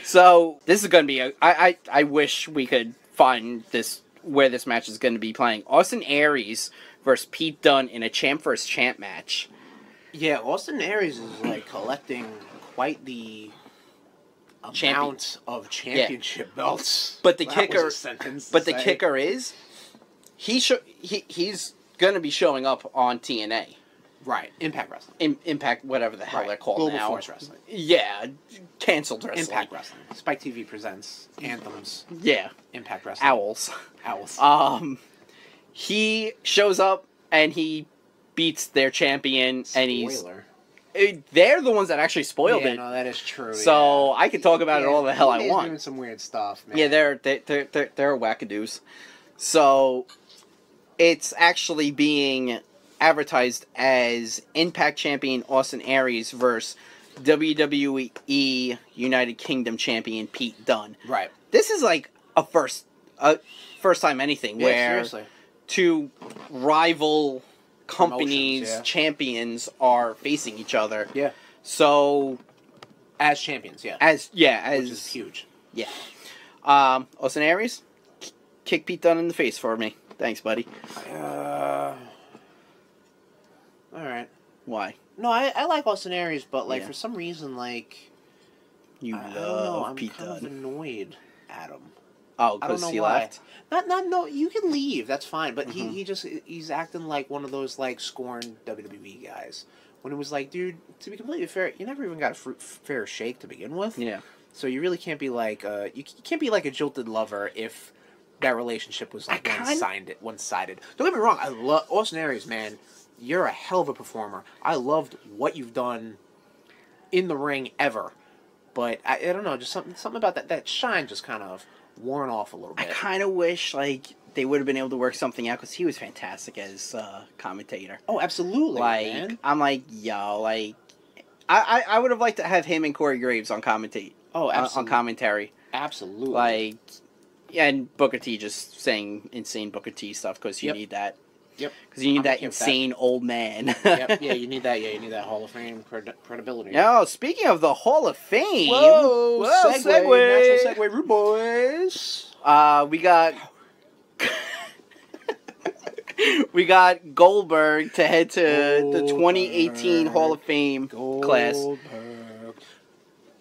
So, this is going to be I wish we could find this, where this match is going to be playing. Austin Aries versus Pete Dunne in a champ versus champ match. Yeah, Austin Aries is like collecting quite the amount of championship belts. But the kicker is he's going to be showing up on TNA. Right, Impact Wrestling. Impact, whatever the hell they're called Global now. Force Wrestling. Yeah, canceled wrestling. Impact Wrestling. Spike TV presents Anthems. Yeah. Impact Wrestling. Owls. He shows up and he beats their champion. Spoiler. And they're the ones that actually spoiled it. No, that is true. So I can talk about it all the hell I want. Doing some weird stuff, man. Yeah, they're wackadoos. So it's actually being advertised as Impact Champion Austin Aries versus WWE United Kingdom Champion Pete Dunne. Right. This is like a first time anything where seriously. Two rival companies' champions are facing each other. Yeah. So as champions, which is huge. Yeah. Austin Aries, kick Pete Dunne in the face for me. Thanks, buddy. All right. Why? No, I like Austin Aries, but like for some reason, like you I love don't know, I'm Pete kind Dunne. of annoyed at him. Oh, because he left? No, you can leave. That's fine. But he's acting like one of those like scorned WWE guys. When it was like, dude, to be completely fair, you never even got a fair shake to begin with. Yeah. So you really can't be like you can't be like a jilted lover if that relationship was like one-sided. Don't get me wrong. I love Austin Aries, man. You're a hell of a performer. I loved what you've done in the ring ever. But I don't know, just something about that shine just kind of worn off a little bit. I kind of wish like they would have been able to work something out because he was fantastic as commentator. Oh, absolutely, like, man. I'm like, yo, like, I would have liked to have him and Corey Graves on commentate. Oh, absolutely. On commentary. Absolutely. Like, yeah, and Booker T just saying insane Booker T stuff because you need that. Yep. Because you need that insane old man. Yep. Yeah, you need that. Yeah, you need that Hall of Fame credibility. Now, speaking of the Hall of Fame. Whoa, segue. Natural segue, Rude Boys. We got Goldberg to head to the 2018 Hall of Fame class.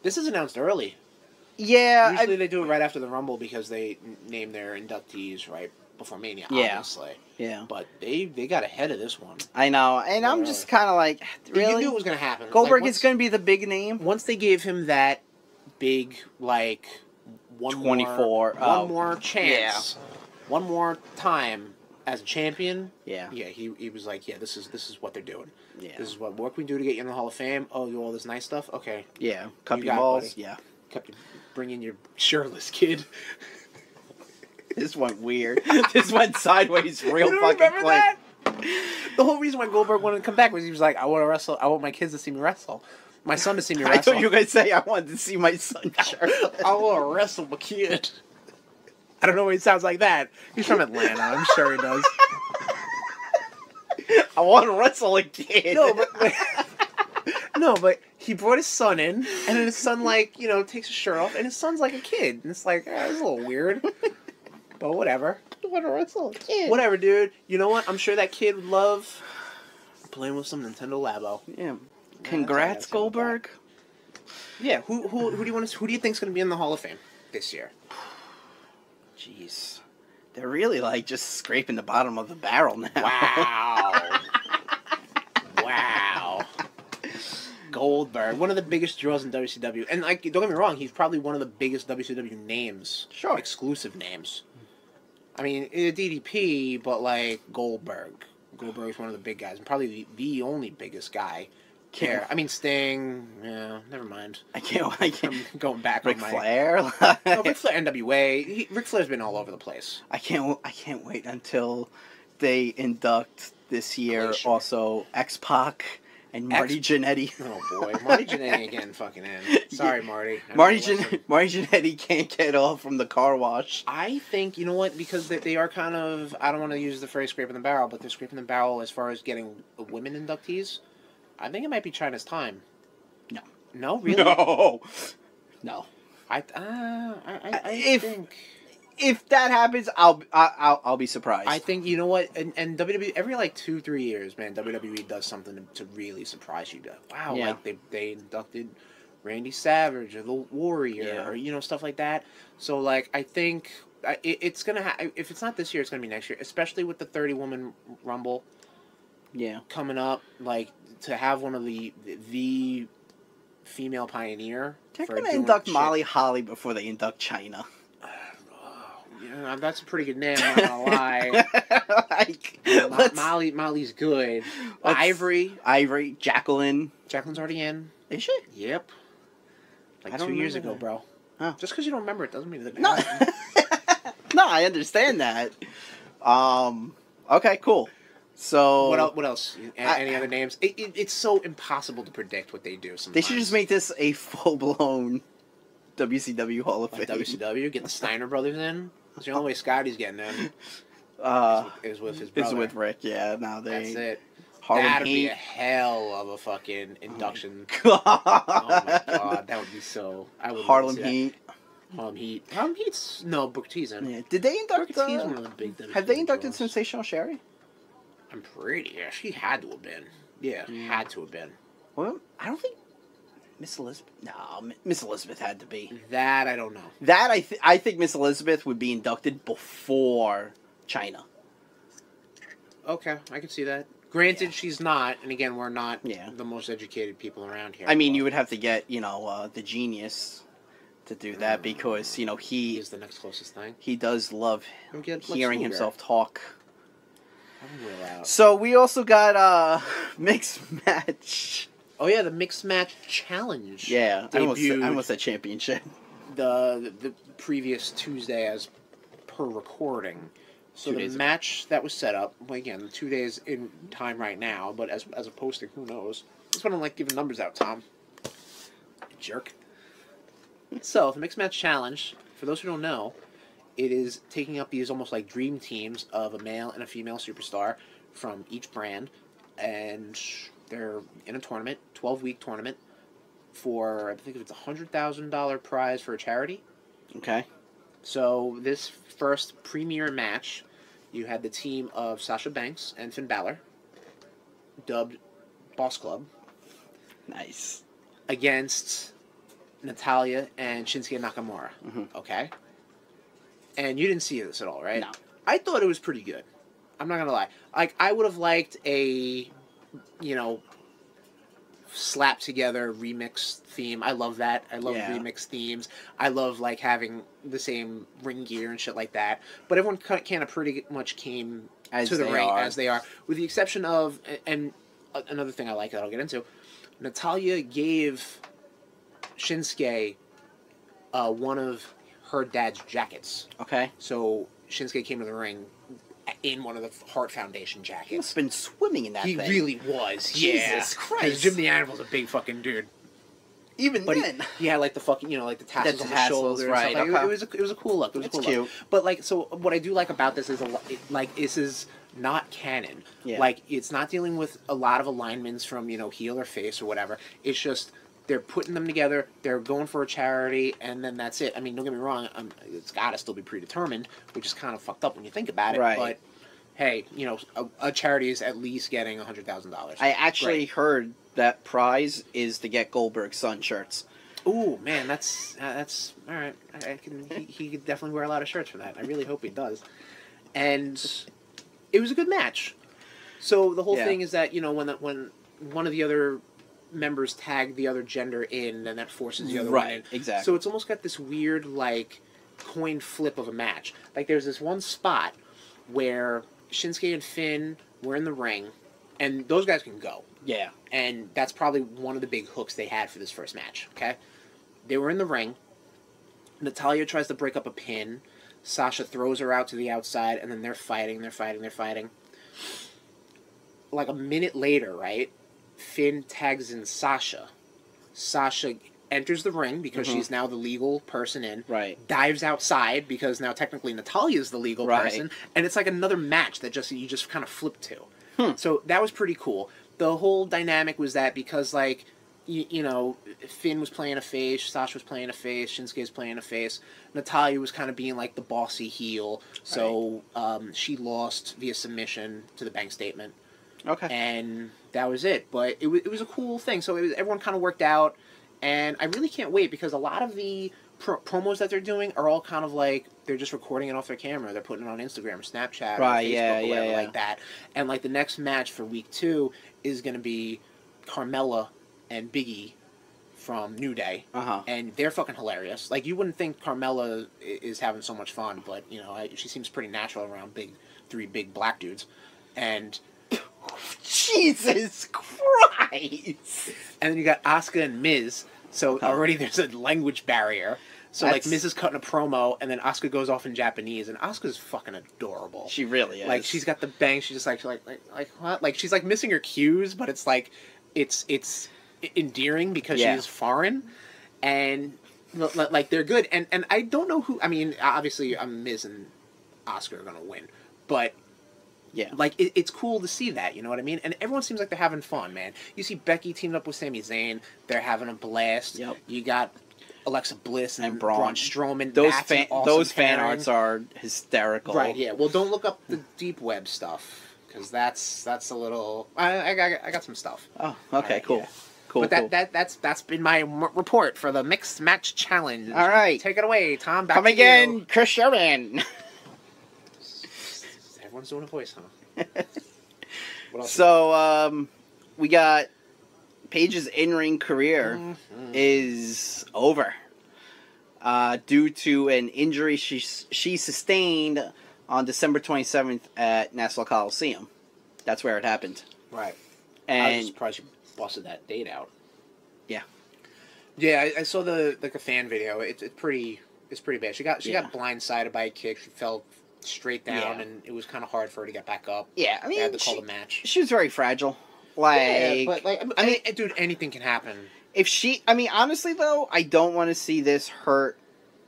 This is announced early. Yeah. Usually they do it right after the Rumble because they name their inductees right before Mania, obviously. Yeah. But they got ahead of this one. I know. And I'm just kind of like, really? You knew it was going to happen. Goldberg is going to be the big name? Once they gave him that big, like, one more chance, one more time as a champion. Yeah. Yeah, he was like, yeah, this is what they're doing. Yeah. This is what we can do to get you in the Hall of Fame. Oh, do all this nice stuff? Okay. Yeah. Cup your balls. Yeah. Bring in your shirtless kid. This went weird. This went sideways real fucking quick. That? The whole reason why Goldberg wanted to come back was he was like, I want to wrestle. I want my kids to see me wrestle. My son to see me wrestle. I thought you were going to say I wanted to see my son shirtless. I want to wrestle my kid. I don't know why he sounds like that. He's from Atlanta. I'm sure he does. I want to wrestle a kid. No, but he brought his son in, and then his son, like, takes his shirt off, and his son's like a kid. And it's like, it's a little weird. But whatever. want to wrestle a kid. Whatever, dude. You know what? I'm sure that kid would love playing with some Nintendo Labo. Yeah. Congrats, Goldberg. Yeah. Who do you want to? Who do you think's going to be in the Hall of Fame this year? Jeez. They're really like just scraping the bottom of the barrel now. Wow. Wow. Goldberg, one of the biggest draws in WCW, and like, don't get me wrong, he's probably one of the biggest WCW names, Sure, exclusive names. I mean, DDP, but like Goldberg's one of the big guys, and probably the only biggest guy. Care. I mean, Sting. Yeah, never mind. I'm going back Ric on my Flair. no, Ric Flair, NWA. Ric Flair's been all over the place. I can't wait until they induct this year Glacier. Also X-Pac and Marty Jannetty. Oh boy, Marty Jannetty again, fucking in. Sorry, Marty. Marty Jannetty can't get off from the car wash. I think, you know what, because they are kind of, I don't want to use the phrase scraping the barrel, but they're scraping the barrel as far as getting women inductees. I think it might be China's time. No. No, really? No. I think if that happens, I'll be surprised. I think, you know what, and WWE every like 2-3 years, man, WWE does something to really surprise you. Wow, yeah. Like they inducted Randy Savage or the Warrior or you know, stuff like that. So like I think it's gonna if it's not this year, it's gonna be next year, especially with the 30-woman Rumble. Yeah. Coming up, like to have one of the female pioneer. They're gonna induct Molly Holly before they induct China. Yeah, that's a pretty good name. I'm not gonna lie. Molly's good. Ivory, Jacqueline. Jacqueline's already in. Is she? Yep. Like 2 years ago, bro. Oh. Just because you don't remember it doesn't mean that. No. No, I understand that. Okay, cool. So what else? Any other names? It's so impossible to predict what they do. Sometimes they should just make this a full-blown WCW Hall of Fame. WCW, get the Steiner brothers in. That's the only way Scotty's getting in. Is with his brother. Is with Rick. Yeah, now that's it. That'd be a hell of a fucking induction. Oh my god, that would be so. I would Harlem Heat. Harlem Heat's Booker T's in. Yeah. Did they induct? Booker T's one of the big. Have they inducted Sensational Sherry? I'm pretty. Yeah, she had to have been. Yeah, had to have been. Well, I don't think Miss Elizabeth. No, Miss Elizabeth had to be. That I don't know. That I think Miss Elizabeth would be inducted before China. Okay, I can see that. Granted, she's not, and again, we're not the most educated people around here. I mean, you would have to get the genius to do that because he is the next closest thing. He does love hearing himself talk. Out. So we also got mixed match. Oh yeah, the mixed match challenge. Yeah, I almost said championship. The previous Tuesday, as per recording. So the match that was set up, well, again, 2 days in time right now, but as a posting, who knows? That's why I don't like giving numbers out, Tom. Jerk. So the mixed match challenge, for those who don't know, it is taking up these almost like dream teams of a male and a female superstar from each brand, and they're in a tournament, 12-week tournament, for, I think it's $100,000 prize for a charity. Okay. So this first premier match, you had the team of Sasha Banks and Finn Balor, dubbed Boss Club. Nice. Against Natalya and Shinsuke Nakamura. Mm-hmm. Okay? And you didn't see this at all, right? No. I thought it was pretty good. I'm not gonna lie. Like, I would have liked a, slap together remix theme. I love that. I love remix themes. I love like having the same ring gear and shit like that. But everyone kind of pretty much came to the ring as they are, with the exception of, and another thing I like that I'll get into, Natalya gave Shinsuke one of her dad's jackets. Okay. So Shinsuke came to the ring in one of the Heart Foundation jackets. He must have been swimming in that thing. He really was. Jesus Christ. Because Jim the Animal's a big fucking dude. Even then. He had like the fucking, like the tassels on the shoulders. Right. And stuff. Like, it was a cool look. It was cute. Look. But like, so what I do like about this is this is not canon. Yeah. Like, it's not dealing with a lot of alignments from, heel or face or whatever. It's just they're putting them together, they're going for a charity, and then that's it. I mean, don't get me wrong, it's got to still be predetermined, which is kind of fucked up when you think about it. Right. But hey, you know, a charity is at least getting $100,000. I actually heard that prize is to get Goldberg's son shirts. Ooh, man, that's all right. He could definitely wear a lot of shirts for that. I really hope he does. And it was a good match. So the whole thing is that, you know, when one of the other members tag the other gender in, then that forces the other one in. Exactly. So it's almost got this weird, like, coin flip of a match. Like, there's this one spot where Shinsuke and Finn were in the ring, and those guys can go. Yeah. And that's probably one of the big hooks they had for this first match, okay? They were in the ring. Natalya tries to break up a pin. Sasha throws her out to the outside, and then they're fighting. Like a minute later, right? Finn tags in Sasha. Sasha enters the ring because she's now the legal person in. Right. Dives outside because now technically Natalya's the legal person. And it's like another match that you just kind of flip to. So that was pretty cool. The whole dynamic was that because, like, you know, Finn was playing a face, Sasha was playing a face, Shinsuke was playing a face. Natalya was kind of being like the bossy heel. So she lost via submission to the bank statement. Okay. And that was it. But it was a cool thing. So everyone kind of worked out. And I really can't wait because a lot of the promos that they're doing are all kind of like they're just recording it off their camera. They're putting it on Instagram or Snapchat or Facebook or whatever like that. And like the next match for week 2 is going to be Carmella and Big E from New Day. And they're fucking hilarious. Like, you wouldn't think Carmella is having so much fun, but, you know, she seems pretty natural around three big black dudes. And Jesus Christ! And then you got Asuka and Miz. So already there's a language barrier. So like Miz is cutting a promo, and then Asuka goes off in Japanese, and Asuka's fucking adorable. She really is. Like, she's got the bang. She's just like what? Like, she's like missing her cues, but it's like it's endearing because she's foreign, and like they're good. And I don't know who. I mean, obviously, Miz and Asuka are gonna win, but. Yeah. Like, it's cool to see that, you know what I mean? And everyone seems like they're having fun, man. You see Becky teamed up with Sami Zayn. They're having a blast. Yep. You got Alexa Bliss and Braun Strowman. Those fan arts are hysterical. Right, yeah. Well, don't look up the deep web stuff, because that's a little... I got some stuff. Oh, okay, right, cool. Yeah. Cool, but that's been my report for the Mixed Match Challenge. All right. Take it away, Tom. Back Come to again, you. Chris Sherman. Everyone's doing a voice, huh? What else? So, we got Paige's in-ring career is over due to an injury she sustained on December 27th at Nassau Coliseum. That's where it happened. Right. And I was surprised you busted that date out. Yeah. Yeah, I saw the fan video. It's pretty bad. She got blindsided by a kick. She fell straight down, and it was kind of hard for her to get back up. Yeah, I mean, they had to call the match. She was very fragile. Like, but I mean, dude, anything can happen. Honestly though, I don't want to see this hurt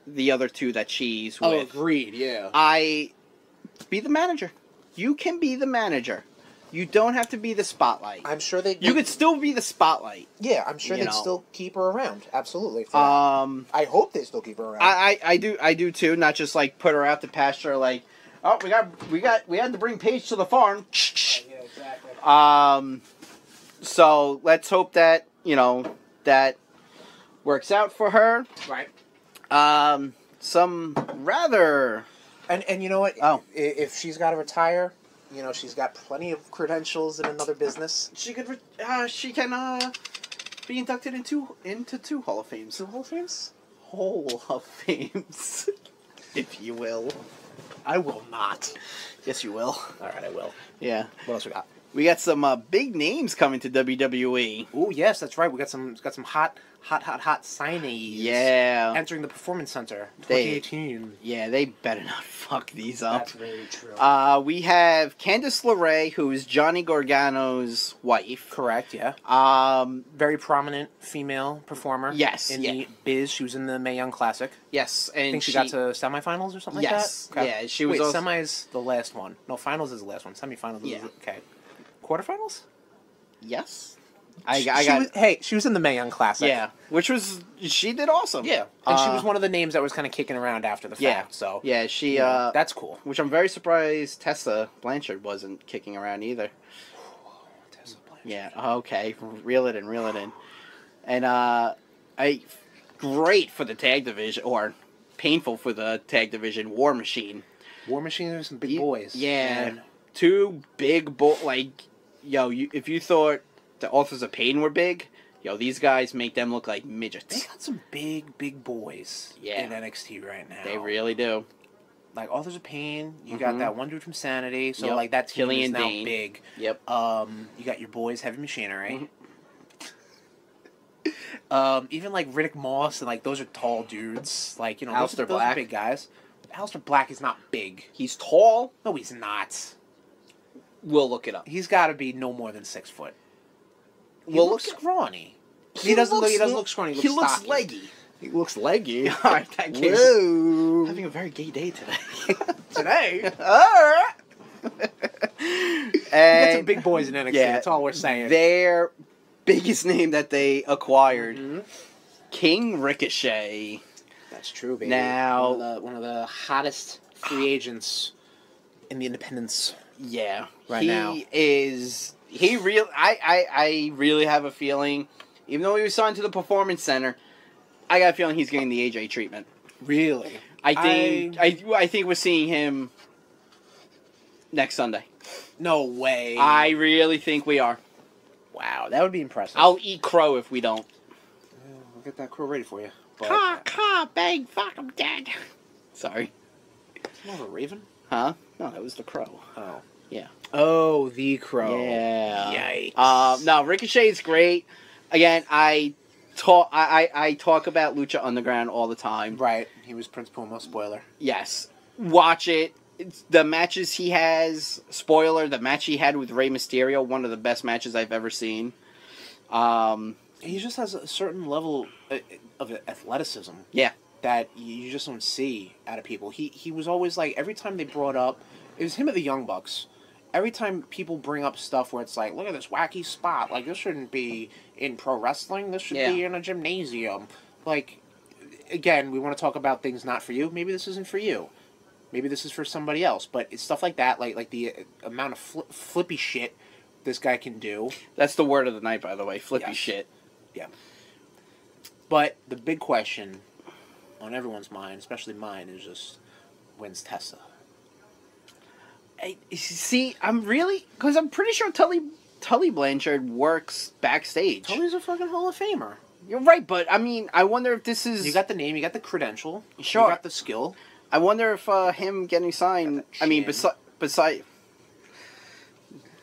the other two that she's with. Oh, agreed. Yeah. Be the manager. You can be the manager. You don't have to be the spotlight. I'm sure they. You could still be the spotlight. Yeah, I'm sure they'd still keep her around. Absolutely. I hope they still keep her around. I do too. Not just like put her out to pasture. Like, oh, we had to bring Paige to the farm. Yeah, exactly. So let's hope that that works out for her. Right. Some rather. And you know what? Oh, if she's got to retire. You know, she's got plenty of credentials in another business. She could, she can be inducted into two Hall of Fames. Two Hall of Fames? Hall of Fames, if you will. I will not. Yes, you will. All right, I will. Yeah. What else we got? We got some big names coming to WWE. Oh yes, that's right. We got some hot signees. Yeah. Entering the Performance Center 2018. They better not fuck these up. That's very true. We have Candice LeRae, who is Johnny Gargano's wife. Correct. Yeah. Very prominent female performer. Yes. In the biz, she was in the Mae Young Classic. Yes, and I think she got to semifinals or something like that. Yes. Okay. Yeah, she was. Wait, semi's the last one. No, finals is the last one. Semifinals is okay. Quarterfinals? Yes. She was in the Mae Young Classic. Yeah, she did awesome. Yeah, and she was one of the names that was kind of kicking around after the fact. So yeah, she that's cool. Which I'm very surprised Tessa Blanchard wasn't kicking around either. Tessa Blanchard. Yeah. Okay. Reel it in. And great for the tag division, or painful for the tag division. War Machine. War Machine are some big boys. Yeah. Man. Two big if you thought the Authors of Pain were big, these guys make them look like midgets. They got some big boys in NXT right now. They really do. Like Authors of Pain, you got that one dude from Sanity, so Yep. that team Killian is now Dane. big. Yep. You got your boys, Heavy Machinery. Even like Riddick Moss and like those are tall dudes. Like Aleister those Black. are big guys. Aleister Black is not big. He's tall. No, he's not. We'll look it up. He's got to be no more than 6 foot. He Well, looks scrawny. He doesn't look scrawny. He looks stocky. leggy. He looks leggy. All right, that came. Whoa. Having a very gay day today. Today. All right. We got And some big boys in NXT. yeah, That's all we're saying. their biggest name that they acquired, Mm-hmm. King Ricochet. That's true, baby. Now- one of the hottest free agents in the independents. Yeah, Right now. I really have a feeling, even though he was signed to the Performance Center, I got a feeling he's getting the AJ treatment. Really? I think we're seeing him next Sunday. No way. I really think we are. Wow, that would be impressive. I'll eat crow if we don't. We'll get that crow ready for you. But, Bang, fuck, I'm dead. Sorry. it's more of a raven? Huh? No, that was the crow. Oh. Yeah. Oh, the crow. Yeah. Yikes. No, Ricochet's great. Again, I talk about Lucha Underground all the time. Right. He was Prince Puma, spoiler. Yes. Watch it. The matches he has, spoiler, the match he had with Rey Mysterio, one of the best matches I've ever seen. He just has a certain level of athleticism. Yeah. That you just don't see out of people. He was always like, every time they brought up, it was him at the Young Bucks. Every time people bring up stuff where it's like, look at this wacky spot. Like, this shouldn't be in pro wrestling. This should be in a gymnasium. Like, again, we want to talk about things not for you. Maybe this isn't for you. Maybe this is for somebody else. But it's stuff like that, like the amount of flippy shit this guy can do. That's the word of the night, by the way. Flippy Yes. shit. Yeah. But the big question on everyone's mind, especially mine, is just, when's Tessa? See, because I'm pretty sure Tully Blanchard works backstage. Tully's a fucking Hall of Famer. You're right, but I mean, I wonder if this is... You got the name, you got the credential, Sure. you got the skill. I wonder if him getting signed... I mean, beside...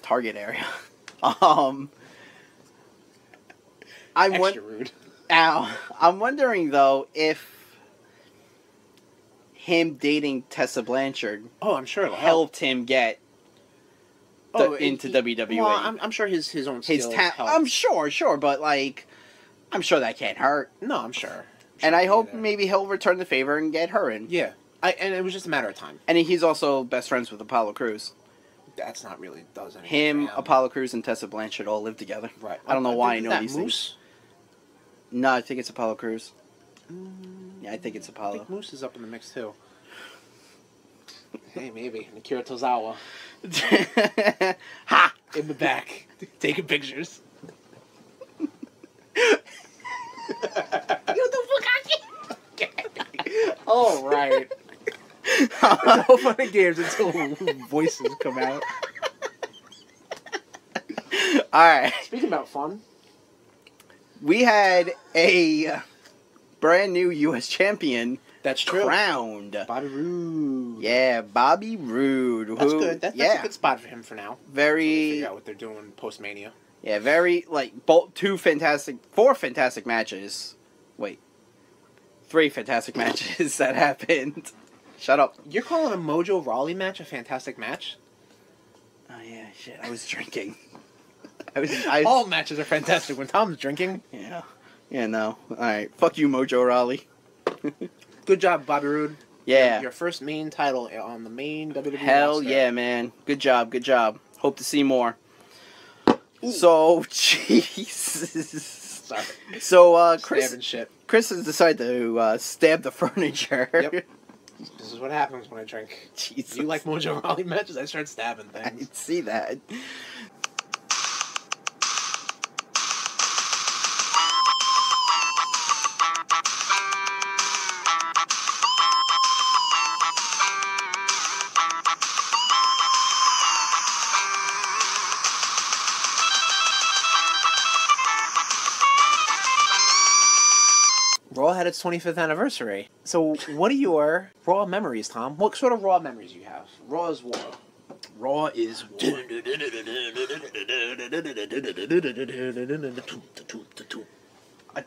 Target area. Extra rude. I'm wondering, though, if him dating Tessa Blanchard Oh, I'm sure it'll help. helped him get into WWE. Well, I'm sure his own skills helped. I'm sure, but like, I'm sure that can't hurt. No, I'm sure. And I hope maybe he'll return the favor and get her in. Yeah. And it was just a matter of time. And he's also best friends with Apollo Crews. That's not really does anything. Him, for him. Apollo Crews, and Tessa Blanchard all live together. Right. I don't know why I know that these Moose? things. No, I think it's Apollo Crews. Yeah, I think it's I Apollo. think Moose is up in the mix too. Hey, maybe. Akira Tozawa. Ha! In the back. Taking pictures. All right. No funny games until voices come out. Alright. Speaking about fun. We had a brand new U.S. champion That's true. crowned. Bobby Roode. Yeah, Bobby Roode. That's good. That's a good spot for him for now. Very. Figure out what they're doing post Mania. Yeah, very four fantastic matches. Wait, 3 fantastic matches that happened. Shut up. You're calling a Mojo Rawley match a fantastic match? Oh yeah, shit. I was drinking. All matches are fantastic when Tom's drinking. Yeah. Yeah. No. All right. Fuck you, Mojo Rawley. Good job, Bobby Roode. Yeah. Your first main title on the main WWE Hell roster. yeah, man. Good job. Good job. Hope to see more. So, Jesus. Sorry. So, Stabbing shit. Chris has decided to stab the furniture. Yep. This is what happens when I drink. Jesus. You like Mojo Raleigh matches? I start stabbing I things. see that. Raw had its 25th anniversary. So, what are your Raw memories, Tom? What sort of Raw memories you have? Raw is war. Raw is war.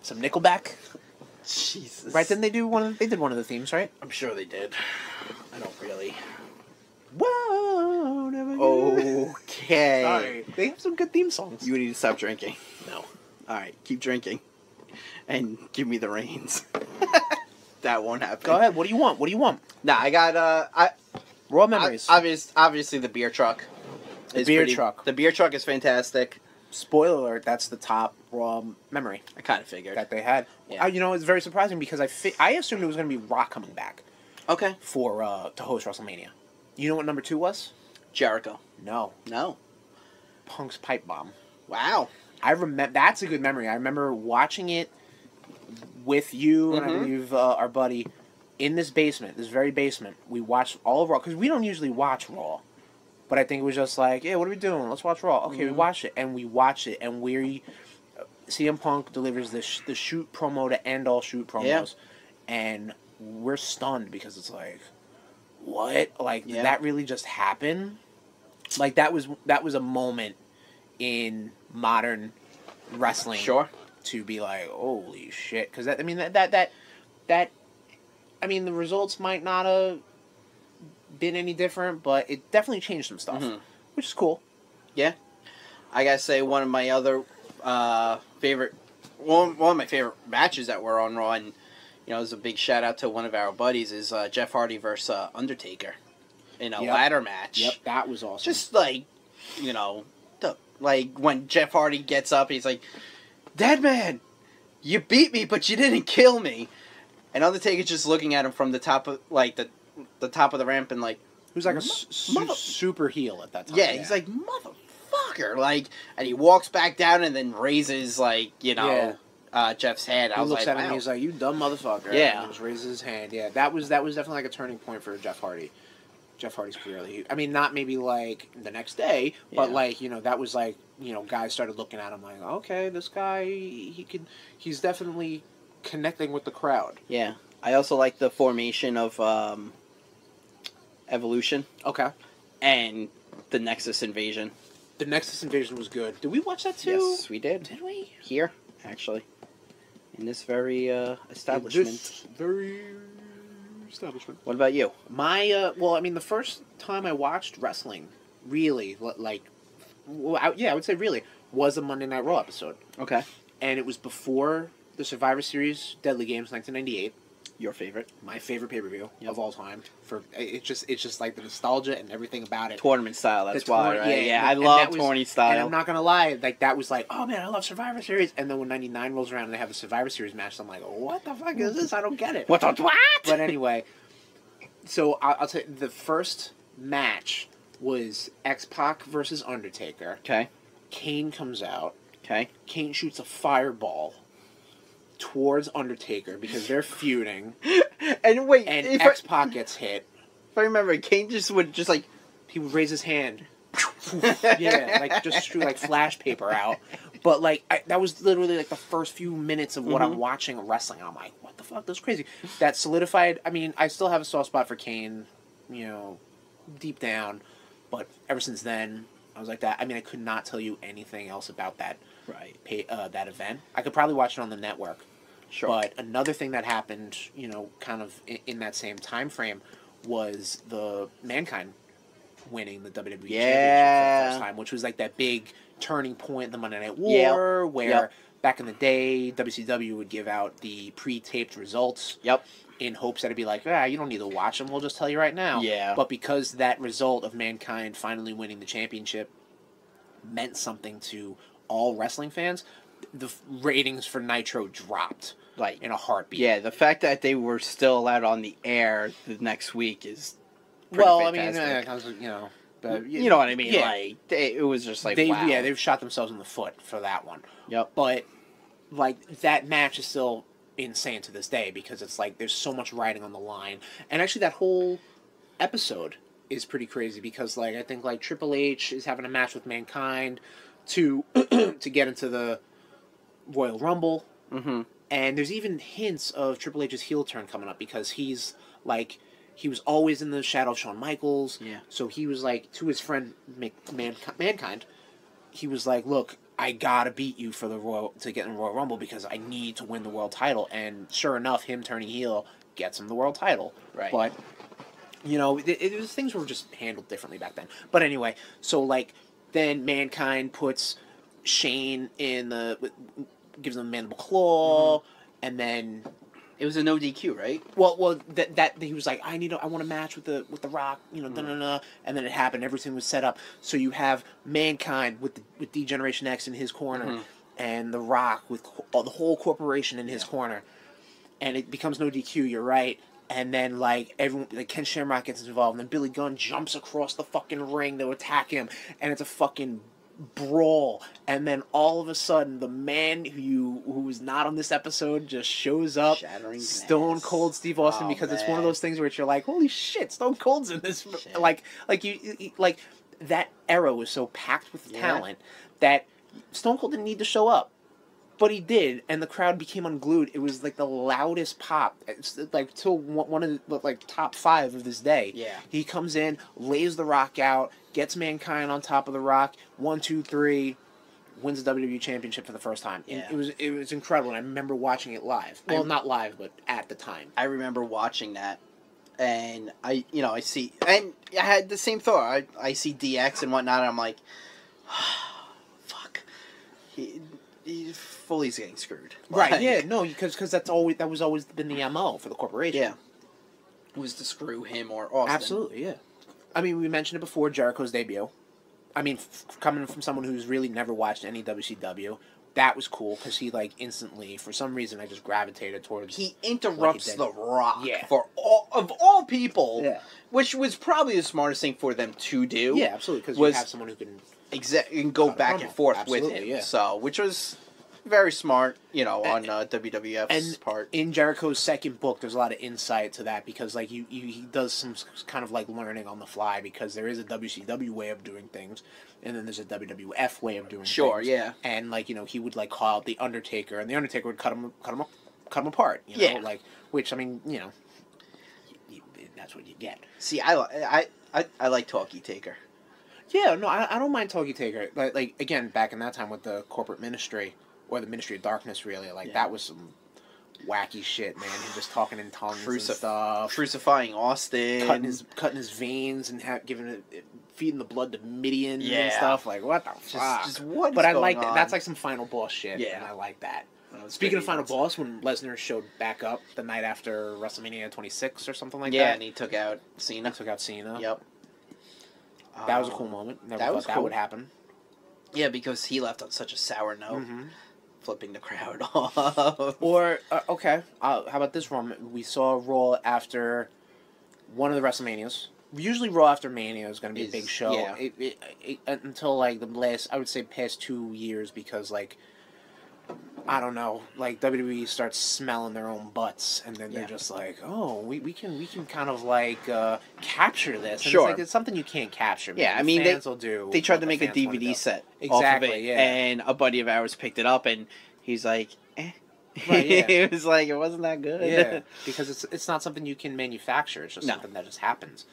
Some Nickelback, Jesus. right? Didn't they do one? They did one of the themes, right? I'm sure they did. I don't really. Whoa, never Okay. Sorry, they have some good theme songs. You need to stop drinking. No. Alright, keep drinking. And give me the reins. That won't happen. Go ahead. What do you want? What do you want? Nah, I got, Raw memories. obviously the beer truck. The beer truck. The beer truck is fantastic. Spoiler alert, that's the top Raw memory I kind of figured. that they had. Yeah. You know, it's very surprising because I assumed it was going to be Rock coming back Okay. for to host WrestleMania. You know what number 2 was? Jericho. No. No. Punk's Pipe Bomb. Wow. I remember. That's a good memory. I remember watching it with you and I believe our buddy in this basement, this very basement. We watched all of Raw because we don't usually watch Raw, but I think it was just like, yeah, what are we doing? Let's watch Raw. Okay, we watched it and we CM Punk delivers the shoot promo to end all shoot promos, and we're stunned because it's like, what? Like did that really just happen? Like that was a moment in modern wrestling. Sure. To be like, holy shit, because that I mean the results might not have been any different, but it definitely changed some stuff, which is cool. Yeah. I gotta say one of my other favorite one of my favorite matches that were on Raw, and you know, it was a big shout out to one of our buddies, is Jeff Hardy versus Undertaker in a ladder match. Yep, that was awesome. Just like, you know, like when Jeff Hardy gets up, he's like, "Dead man, you beat me, but you didn't kill me." And Undertaker's just looking at him from the top of like the top of the ramp and like, who's like a super heel at that time. yeah, he's like, "Motherfucker!" Like, and he walks back down and then raises like, you know, Jeff's hand. He looks at him and he's like, "You dumb motherfucker!" Yeah, and he just raises his hand. Yeah, that was definitely like a turning point for Jeff Hardy. Jeff Hardy's career. I mean, not maybe like the next day, but like, you know, that was like, you know, guys started looking at him like, okay, this guy, he's definitely connecting with the crowd. Yeah. I also like the formation of Evolution. Okay. And the Nexus Invasion. The Nexus Invasion was good. Did we watch that too? Yes, we did. Did we? Here, actually. In this very establishment. Establishment. What about you? My, well, I mean, the first time I watched wrestling, really, like, I would say really, was a Monday Night Raw episode. Okay. And it was before the Survivor Series Deadly Games, 1998. Your favorite? My favorite pay-per-view of all time. It's just like the nostalgia and everything about it. Tournament style, that's why, right? Yeah, I and love tourney style. And I'm not gonna lie, like that was like, oh man, I love Survivor Series. And then when 99 rolls around and they have the Survivor Series match, I'm like, what the fuck is this? I don't get it. What? But anyway, so I'll tell you, the first match was X-Pac versus Undertaker. Okay. Kane comes out. Okay. Kane shoots a fireball towards Undertaker because they're feuding. And wait, and X-Pac gets hit. If I remember, Kane would like, he would raise his hand. Yeah, like just shoot like flash paper out. But like that was literally like the first few minutes of what I'm watching wrestling. I'm like, what the fuck? That's crazy. That solidified. I mean, I still have a soft spot for Kane, you know, deep down. But ever since then, I was like that. I mean, I could not tell you anything else about that. Right. That event. I could probably watch it on the network. Sure. But another thing that happened, you know, kind of in that same time frame, was the Mankind winning the WWE Championship for the first time, which was like that big turning point in the Monday Night War, where back in the day, WCW would give out the pre-taped results. In hopes that it'd be like, you don't need to watch them, we'll just tell you right now. Yeah. But because that result of Mankind finally winning the championship meant something to all wrestling fans, the ratings for Nitro dropped Like, in a heartbeat. Yeah, the fact that they were still allowed on the air the next week is pretty fantastic. I mean, you know, you know what I mean? Yeah. Like, it was just like, they wow. yeah, they've shot themselves in the foot for that one. Yep. But like that match is still insane to this day because it's like there's so much riding on the line, and actually that whole episode is pretty crazy because like I think like Triple H is having a match with Mankind to to get into the Royal Rumble, and there's even hints of Triple H's heel turn coming up because he's like. He was always in the shadow of Shawn Michaels. Yeah. So he was like, to his friend Mankind, he was like, look, I gotta beat you for to get in the Royal Rumble because I need to win the world title. And sure enough, him turning heel gets him the world title. Right. But, you know, things were just handled differently back then. But anyway, so like, then Mankind puts Shane gives him a mandible claw, and then... It was a no DQ, right? Well, that he was like, I want a match with the Rock, you know, and then it happened. Everything was set up, so you have Mankind with D-Generation X in his corner, and the Rock with the whole corporation in his corner, and it becomes no DQ. You're right, and then like everyone, like Ken Shamrock gets involved, and then Billy Gunn jumps across the fucking ring to attack him, and it's a fucking brawl, and then all of a sudden the man who's not on this episode just shows up, Shattering Stone glass. Cold Steve Austin, because it's one of those things where you're like, holy shit, Stone Cold's in this. Shit. like you like that era was so packed with talent that Stone Cold didn't need to show up, but he did, and the crowd became unglued. It was like the loudest pop, it's like till one of the like top 5 of this day. Yeah. He comes in, lays the Rock out, gets Mankind on top of the Rock, 1, 2, 3, wins the WWE Championship for the first time. Yeah. It was incredible, and I remember watching it live. Well, not live, but at the time. I remember watching that, and I see, and I had the same thought. I see DX and whatnot, and I'm like, fuck, he fully's getting screwed. Right? Like, Yeah. No, because that was always been the MO for the corporation. Yeah. Was to screw him or Austin. Absolutely. Yeah. I mean, we mentioned it before, Jericho's debut. I mean, coming from someone who's really never watched any WCW, that was cool because he like instantly, for some reason, I just gravitated towards. He interrupts The Rock for of all people, which was probably the smartest thing for them to do. Yeah, absolutely, because you have someone who can go back and forth with him. Yeah. So, which was very smart, on WWF's part. In Jericho's second book, there's a lot of insight to that because, like, he does some kind of like learning on the fly because there is a WCW way of doing things, and then there's a WWF way of doing things. Sure, yeah. And like he would like call out the Undertaker, and the Undertaker would cut him apart. You know, like which I mean, that's what you get. See, I like Talkie Taker. Yeah, no, I don't mind Talkie Taker. Like again, back in that time with the corporate ministry. Or the Ministry of Darkness, really. Like, that was some wacky shit, man. He was talking in tongues and stuff. Crucifying Austin. Cutting his veins and feeding the blood to Midian and stuff. Like, what the fuck? Just what But is I like going that. on? That's like some Final Boss shit. Yeah. And I like that. Speaking of Final Boss, when Lesnar showed back up the night after WrestleMania 26 or something like that. Yeah, and he took out Cena. Yep. That was a cool moment. Never thought that would happen. Yeah, because he left on such a sour note. Flipping the crowd off. Or, okay, how about this, Raw? We saw Raw after one of the WrestleManias. Usually Raw after Mania is going to be a big show. Yeah. Until, like, the last, I would say, past 2 years because, like, I don't know, like, WWE starts smelling their own butts, and then they're just like, oh, we can kind of, like, capture this. And Sure. it's something you can't capture. Yeah, I mean, they tried to make a DVD set off of it, and a buddy of ours picked it up, and he's like, eh. Right, yeah. It was like, it wasn't that good. Yeah, because it's not something you can manufacture. It's just something that just happens.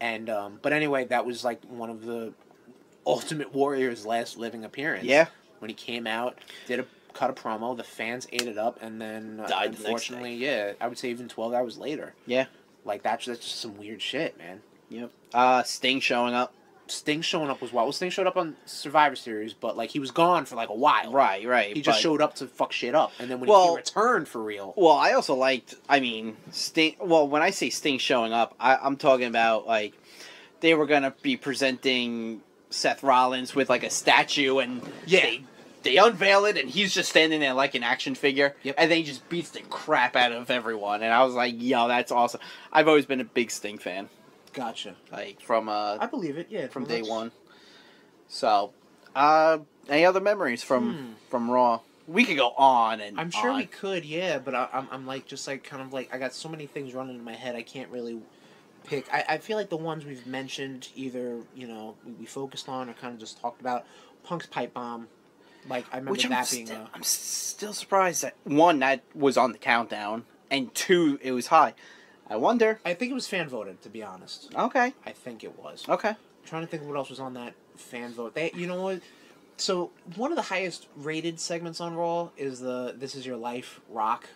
And, but anyway, that was, like, one of the Ultimate Warrior's last living appearance. Yeah. When he came out, cut a promo, the fans ate it up, and then died unfortunately, I would say even 12 hours later. Yeah. Like, that's just some weird shit, man. Yep. Sting showing up. Sting showing up was wild. Well, Sting showed up on Survivor Series, but, like, he was gone for, like, a while. Right. He just showed up to fuck shit up, and then when he returned for real. Well, I also liked, Sting, when I say Sting showing up, I'm talking about, like, they were going to be presenting Seth Rollins with like a statue, and Yeah. they unveil it, and he's just standing there like an action figure. Yep. And then he just beats the crap out of everyone. And I was like, yo, that's awesome. I've always been a big Sting fan. Gotcha. Like, from I believe it, yeah. from well, day that's- one. So, any other memories from Raw? We could go on and I'm sure on. we could, yeah, but I'm like, just like, kind of like, I got so many things running in my head, I can't really pick. I feel like the ones we've mentioned, either, you know, we focused on or kind of just talked about. Punk's pipe bomb. Like, I remember that being I'm still surprised that, one, that was on the countdown, and two, it was high. I wonder. I think it was fan voted, to be honest. Okay. I think it was. Okay. I'm trying to think of what else was on that fan vote. You know what? So, one of the highest rated segments on Raw is the This Is Your Life rock.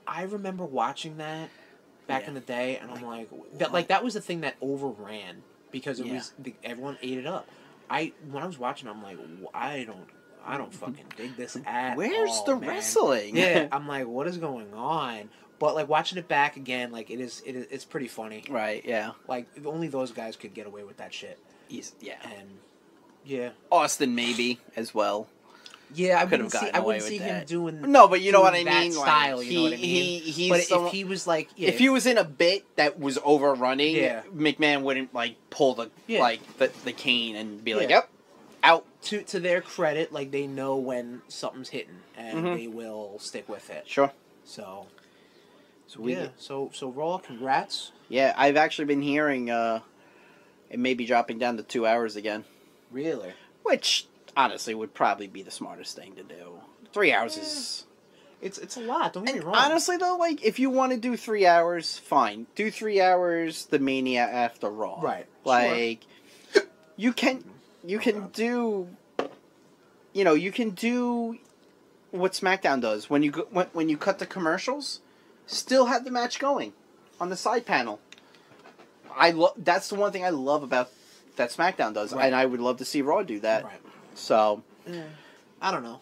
I remember watching that back in the day, and I'm like, that was the thing that overran, because it was, everyone ate it up. When I was watching, I'm like, I don't fucking dig this at Where's all, the man. wrestling? Yeah, I'm like, what is going on? But like watching it back again, like it's pretty funny. Right, yeah. Like only those guys could get away with that shit. Yeah. And yeah, Austin maybe as well. yeah, I Could wouldn't have see. gotten I away wouldn't with see him that. doing. No, but you know what I doing that mean. Style, like, you know what I mean. He's But someone, if he was like, if he was in a bit that was overrunning, Yeah. McMahon wouldn't like pull the Yeah. the cane and be like, Yeah. "Yep, out." to their credit, like they know when something's hitting and Mhm. they will stick with it. Sure. So we yeah, so Raw, congrats. Yeah, I've actually been hearing it may be dropping down to 2 hours again, Really? which honestly would probably be the smartest thing to do. 3 hours is. It's a lot. Don't get me And wrong. honestly, though, like if you want to do 3 hours, fine. Do 3 hours the Mania after Raw. Right. Like you can do. You know, you can do what SmackDown does when you cut the commercials. Still have the match going on the side panel. That's the one thing I love about that SmackDown does, Right. and I would love to see Raw do that. Right. So, I don't know.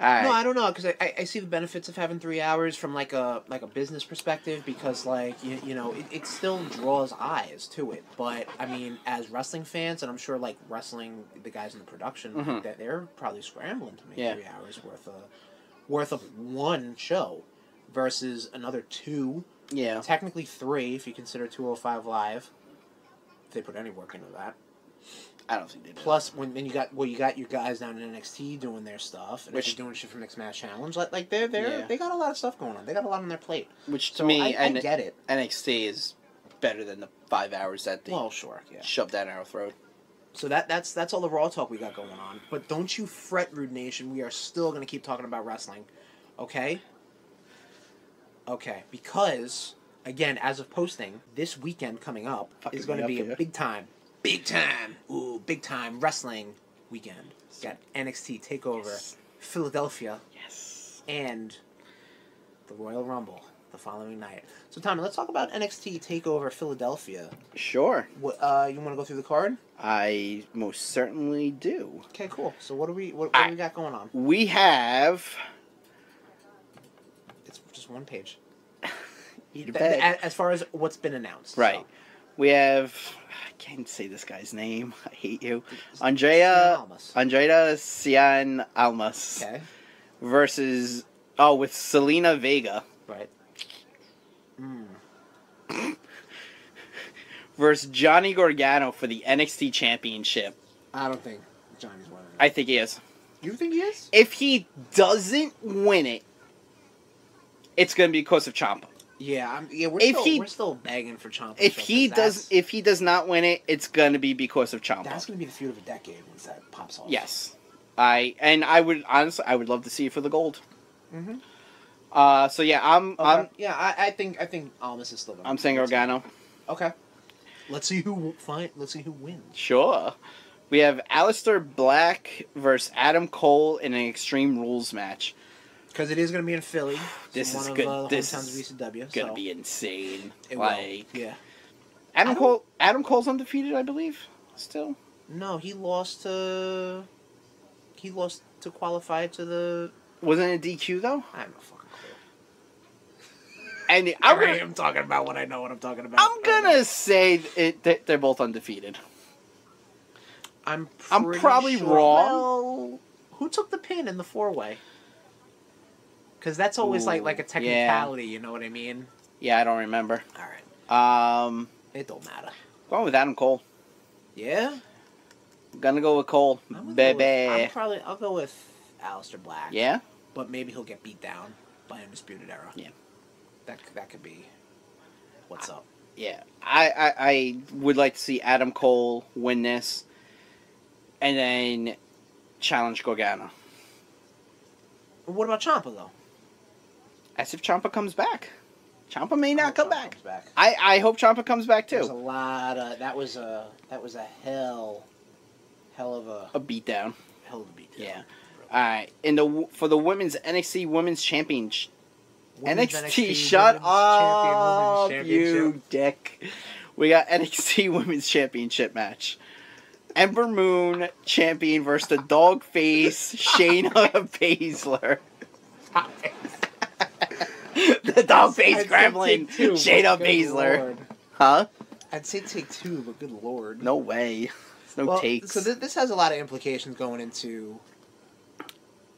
alright. No, I don't know, because I see the benefits of having 3 hours from like a business perspective, because like you know it still draws eyes to it. But I mean, as wrestling fans, and I'm sure like wrestling, the guys in the production, that they're probably scrambling to make 3 hours worth of one show versus another 2. Yeah. Technically 3 if you consider 205 Live. If they put any work into that. I don't think they do. Plus, when you got your guys down in NXT doing their stuff, and they're doing shit from Mixed Match Challenge, like they got a lot of stuff going on. They got a lot on their plate. Which to So me, I get it. NXT is better than the 5 hours that they Well, sure, yeah. shoved down our throat. So that's all the Raw talk we got going on. But don't you fret, Rude Nation. We are still gonna keep talking about wrestling, okay? Okay, because again, as of posting, this weekend coming up is going to be a big time, big time wrestling weekend. Got NXT Takeover, Philadelphia, and the Royal Rumble the following night. So, Tommy, let's talk about NXT Takeover Philadelphia. Sure. You want to go through the card? I most certainly do. Okay, cool. So, what do we got going on? We have. It's just one page. As far as what's been announced. right. So. We have. I can't say this guy's name. I hate you. Andrea Cien Almas. Okay. Versus. With Selena Vega. Right. Versus Johnny Gargano for the NXT Championship. I don't think Johnny's winning. I think he is. You think he is? If he doesn't win it, it's going to be because of Ciampa. Yeah, we're still begging for Ciampa. If he does not win it, it's going to be because of Ciampa. That's going to be the feud of a decade once that pops off. Yes. I would love to see it for the gold. Mm-hmm. So yeah, I think Almas is still going. I'm saying Gargano. Okay. Let's see who wins. Sure. We have Aleister Black versus Adam Cole in an Extreme Rules match. Because it is going to be in Philly. This is good. This is going to be insane. It will. Yeah. Adam Cole's undefeated, I believe. Still. No, he lost to qualify to the. Wasn't it DQ though? I have no fucking clue. And I'm talking about what I know what I'm talking about. I'm gonna say they're both undefeated. I'm probably sure. wrong. Well, who took the pin in the 4-way? Because that's always like a technicality, you know what I mean? Yeah, I don't remember. Alright. It don't matter. Going with Adam Cole. Yeah? I'm gonna go with Cole. Baby. I'll go with Aleister Black. Yeah? But maybe he'll get beat down by Undisputed Era. Yeah. That could be what's up. Yeah. I would like to see Adam Cole win this and then challenge Gargano. What about Ciampa, though? As if Ciampa comes back. Ciampa may not come back. Comes back. I hope Ciampa comes back too. There's a lot of that was a hell of a beatdown. Hell of a beatdown. Yeah. All right. For the women's NXT Women's Championship. NXT, shut up, you dick. We got NXT Women's Championship match. Ember Moon champion versus the dog face Shayna Baszler. The dog face gremlin Shayna Baszler. Huh? I'd say take 2, but good lord. No way. There's no takes. So this has a lot of implications going into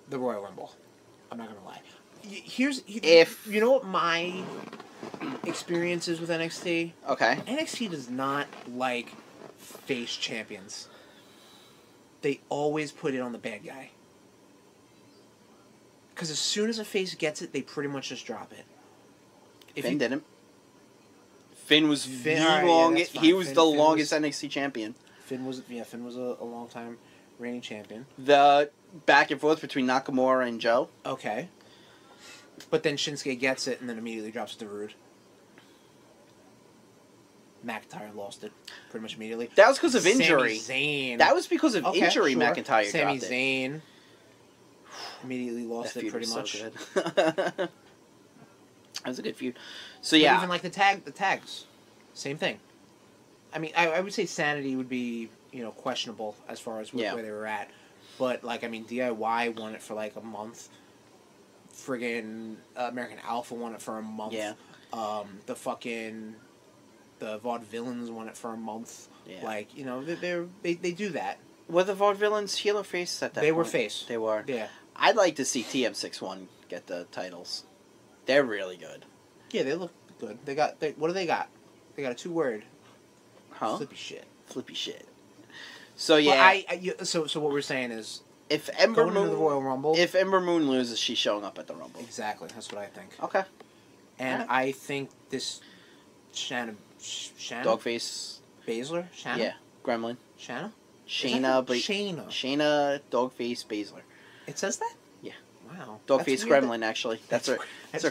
the Royal Rumble. I'm not gonna lie. If you know what my experience is with NXT. Okay. NXT does not like face champions. They always put it on the bad guy. Because as soon as a face gets it, they pretty much just drop it. Finn didn't. Finn was the longest NXT champion. Finn was a long time reigning champion. The back and forth between Nakamura and Joe. Okay. But then Shinsuke gets it and then immediately drops it to Rude. McIntyre lost it pretty much immediately. That was because of injury. Sami Zayn. That was because of injury. Sure. McIntyre Sami dropped it. Zayn immediately lost it pretty much. So good. That was a good feud. So yeah, but even like the tags, same thing. I mean, I would say Sanity would be questionable as far as where they were at, but like I mean DIY won it for like a month. Friggin' American Alpha won it for a month. Yeah. The Vaudevillains won it for a month. Yeah. Like they do that. Were the Vaudevillains heel or face at that point? They were face. They were. Yeah. I'd like to see TM61 get the titles. They're really good. Yeah, they look good. What do they got? They got a 2-word. Huh? Flippy shit. Flippy shit. So yeah. Well, so what we're saying is, if Ember Moon, into the Royal Rumble, if Ember Moon loses, she's showing up at the Rumble. Exactly. That's what I think. Okay. And I think this Shanna Dogface Baszler? Shanna? Yeah. Gremlin. Shanna? Shayna. Shayna Dogface Baszler. It says that? Yeah. Wow. Dogface Gremlin, actually. That's her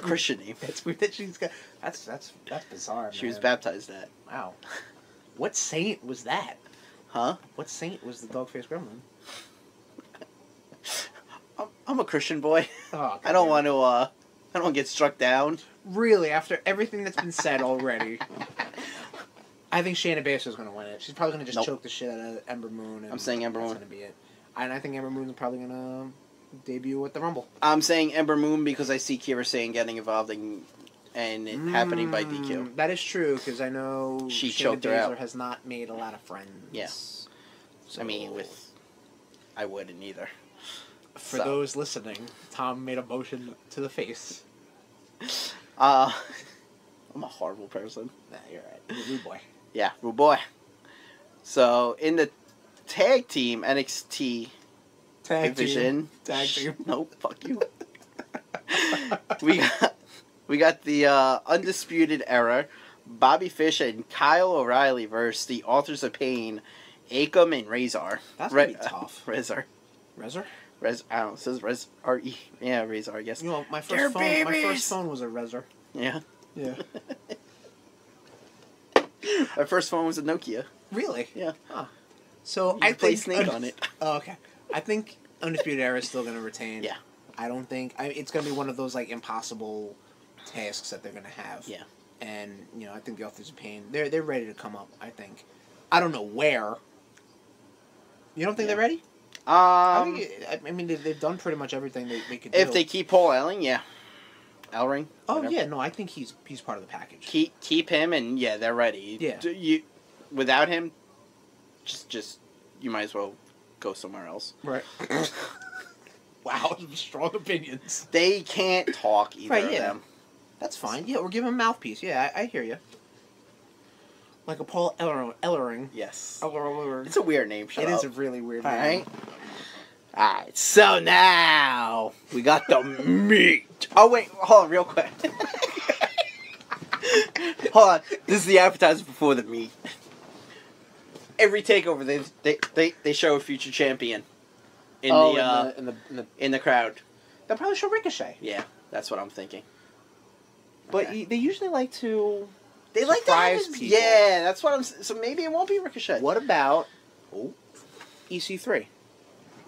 Christian name. It's weird that she's got... That's bizarre, She was baptized that. Wow. What saint was that? Huh? What saint was the Dogface Gremlin? I'm a Christian boy. Oh, I don't want to get struck down. Really, after everything that's been said already, I think Shayna Baszler's going to win it. She's probably going to just choke the shit out of Ember Moon. And I'm saying Ember Moon. That's going to be it. And I think Ember Moon's probably going to debut at the Rumble. I'm saying Ember Moon because I see Kira Sane getting involved and it happening by DQ. That is true, because I know she Shayna choked her Baszler out. has not made a lot of friends. Yes. So, I mean, I wouldn't either. For those listening, Tom made a motion to the face. I'm a horrible person. Nah, you're right. You're a rude boy. Yeah, rude boy. So, in the tag team NXT division... Tag team. Nope, fuck you. we got the Undisputed Era, Bobby Fish and Kyle O'Reilly versus the Authors of Pain, Akam and Razor. That's gonna be tough. Razor. Razor? I don't know, it says Rez, R-E. Yeah, Razor, I guess. You know, my first phone was a Razor. Yeah. Yeah. My first phone was a Nokia. Really? Yeah. Huh. So I play Snake on it. Oh, okay. I think Undisputed Era is still going to retain. Yeah. I don't think... it's going to be one of those, like, impossible tasks that they're going to have. Yeah. And, I think the Authors of Pain, they're ready to come up, I think. I don't know where. You don't think they're ready? I mean, they've done pretty much everything they could do. If they keep Paul Ellering, yeah. Ellering? Oh, whatever. Yeah, no, I think he's part of the package. Keep him, and yeah, they're ready. Yeah. Without him, just you might as well go somewhere else. Right. Wow, strong opinions. They can't talk either of them. That's fine. Yeah, we're giving him a mouthpiece. Yeah, I hear you. Like a Paul Ellering. Yes. Ellering. It's a weird name. Shut It up. is a really weird All name. right. Alright, so now we got the meat. Oh, wait, hold on, real quick. Hold on, this is the appetizer before the meat. Every takeover, they show a future champion in the crowd. They'll probably show Ricochet. Yeah, that's what I'm thinking. But Okay. they usually like to They like to have surprise his- people. Yeah, that's what I'm. So maybe it won't be Ricochet. What about Ooh. EC3?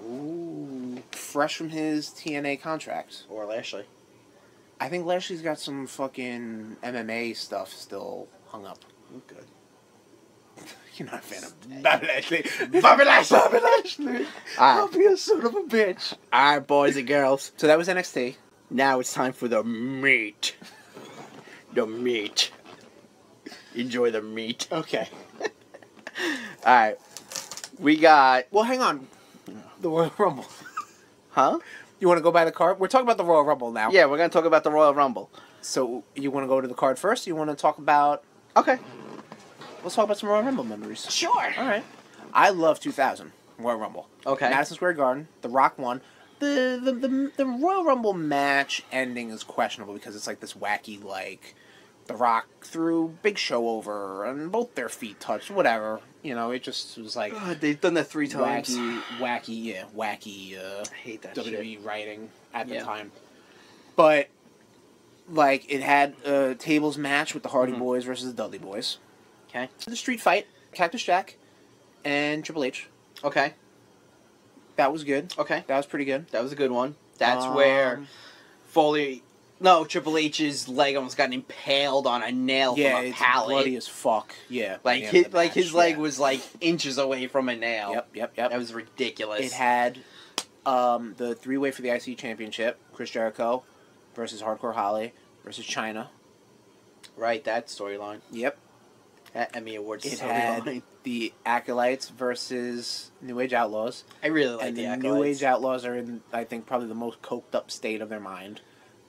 Ooh. Fresh from his TNA contract. Or Lashley. I think Lashley's got some fucking MMA stuff still hung up. Good. You're not a fan of Bobby Lashley. Bobby Lashley! Bobby Lashley! I'll be a son of a bitch. Alright, boys and girls. So that was NXT. Now it's time for the meat. The meat. Enjoy the meat. Okay. Alright. We got... Well, hang on. The Royal Rumble. Huh? You want to go by the card? We're talking about the Royal Rumble now. Yeah, we're going to talk about the Royal Rumble. So you want to go to the card first? Or you want to talk about... Okay. Let's talk about some Royal Rumble memories. Sure. All right. I love 2000 Royal Rumble. Okay. Madison Square Garden. The Rock won. The Royal Rumble match ending is questionable because it's like this wacky, like, The Rock threw Big Show over and both their feet touched, whatever. You know, it just was like... God, they've done that 3 times. wacky I hate that WWE shit. writing at the Yeah. time. But, like, it had a tables match with the Hardy Boys versus the Dudley Boys. Okay. The street fight, Cactus Jack and Triple H. Okay. That was good. Okay. That was pretty good. That was a good one. That's where Foley... No, Triple H's leg almost got impaled on a nail from a it's pallet. bloody as fuck. Yeah. Like at the end of the his match, leg yeah. was like inches away from a nail. Yep. That was ridiculous. It had the 3-way for the IC Championship. Chris Jericho versus Hardcore Holly versus China. Right, that storyline. Yep. That Emmy Awards It storyline. had the Acolytes versus New Age Outlaws. I really like And the the Acolytes. New Age Outlaws are in, I think, probably the most coked up state of their mind.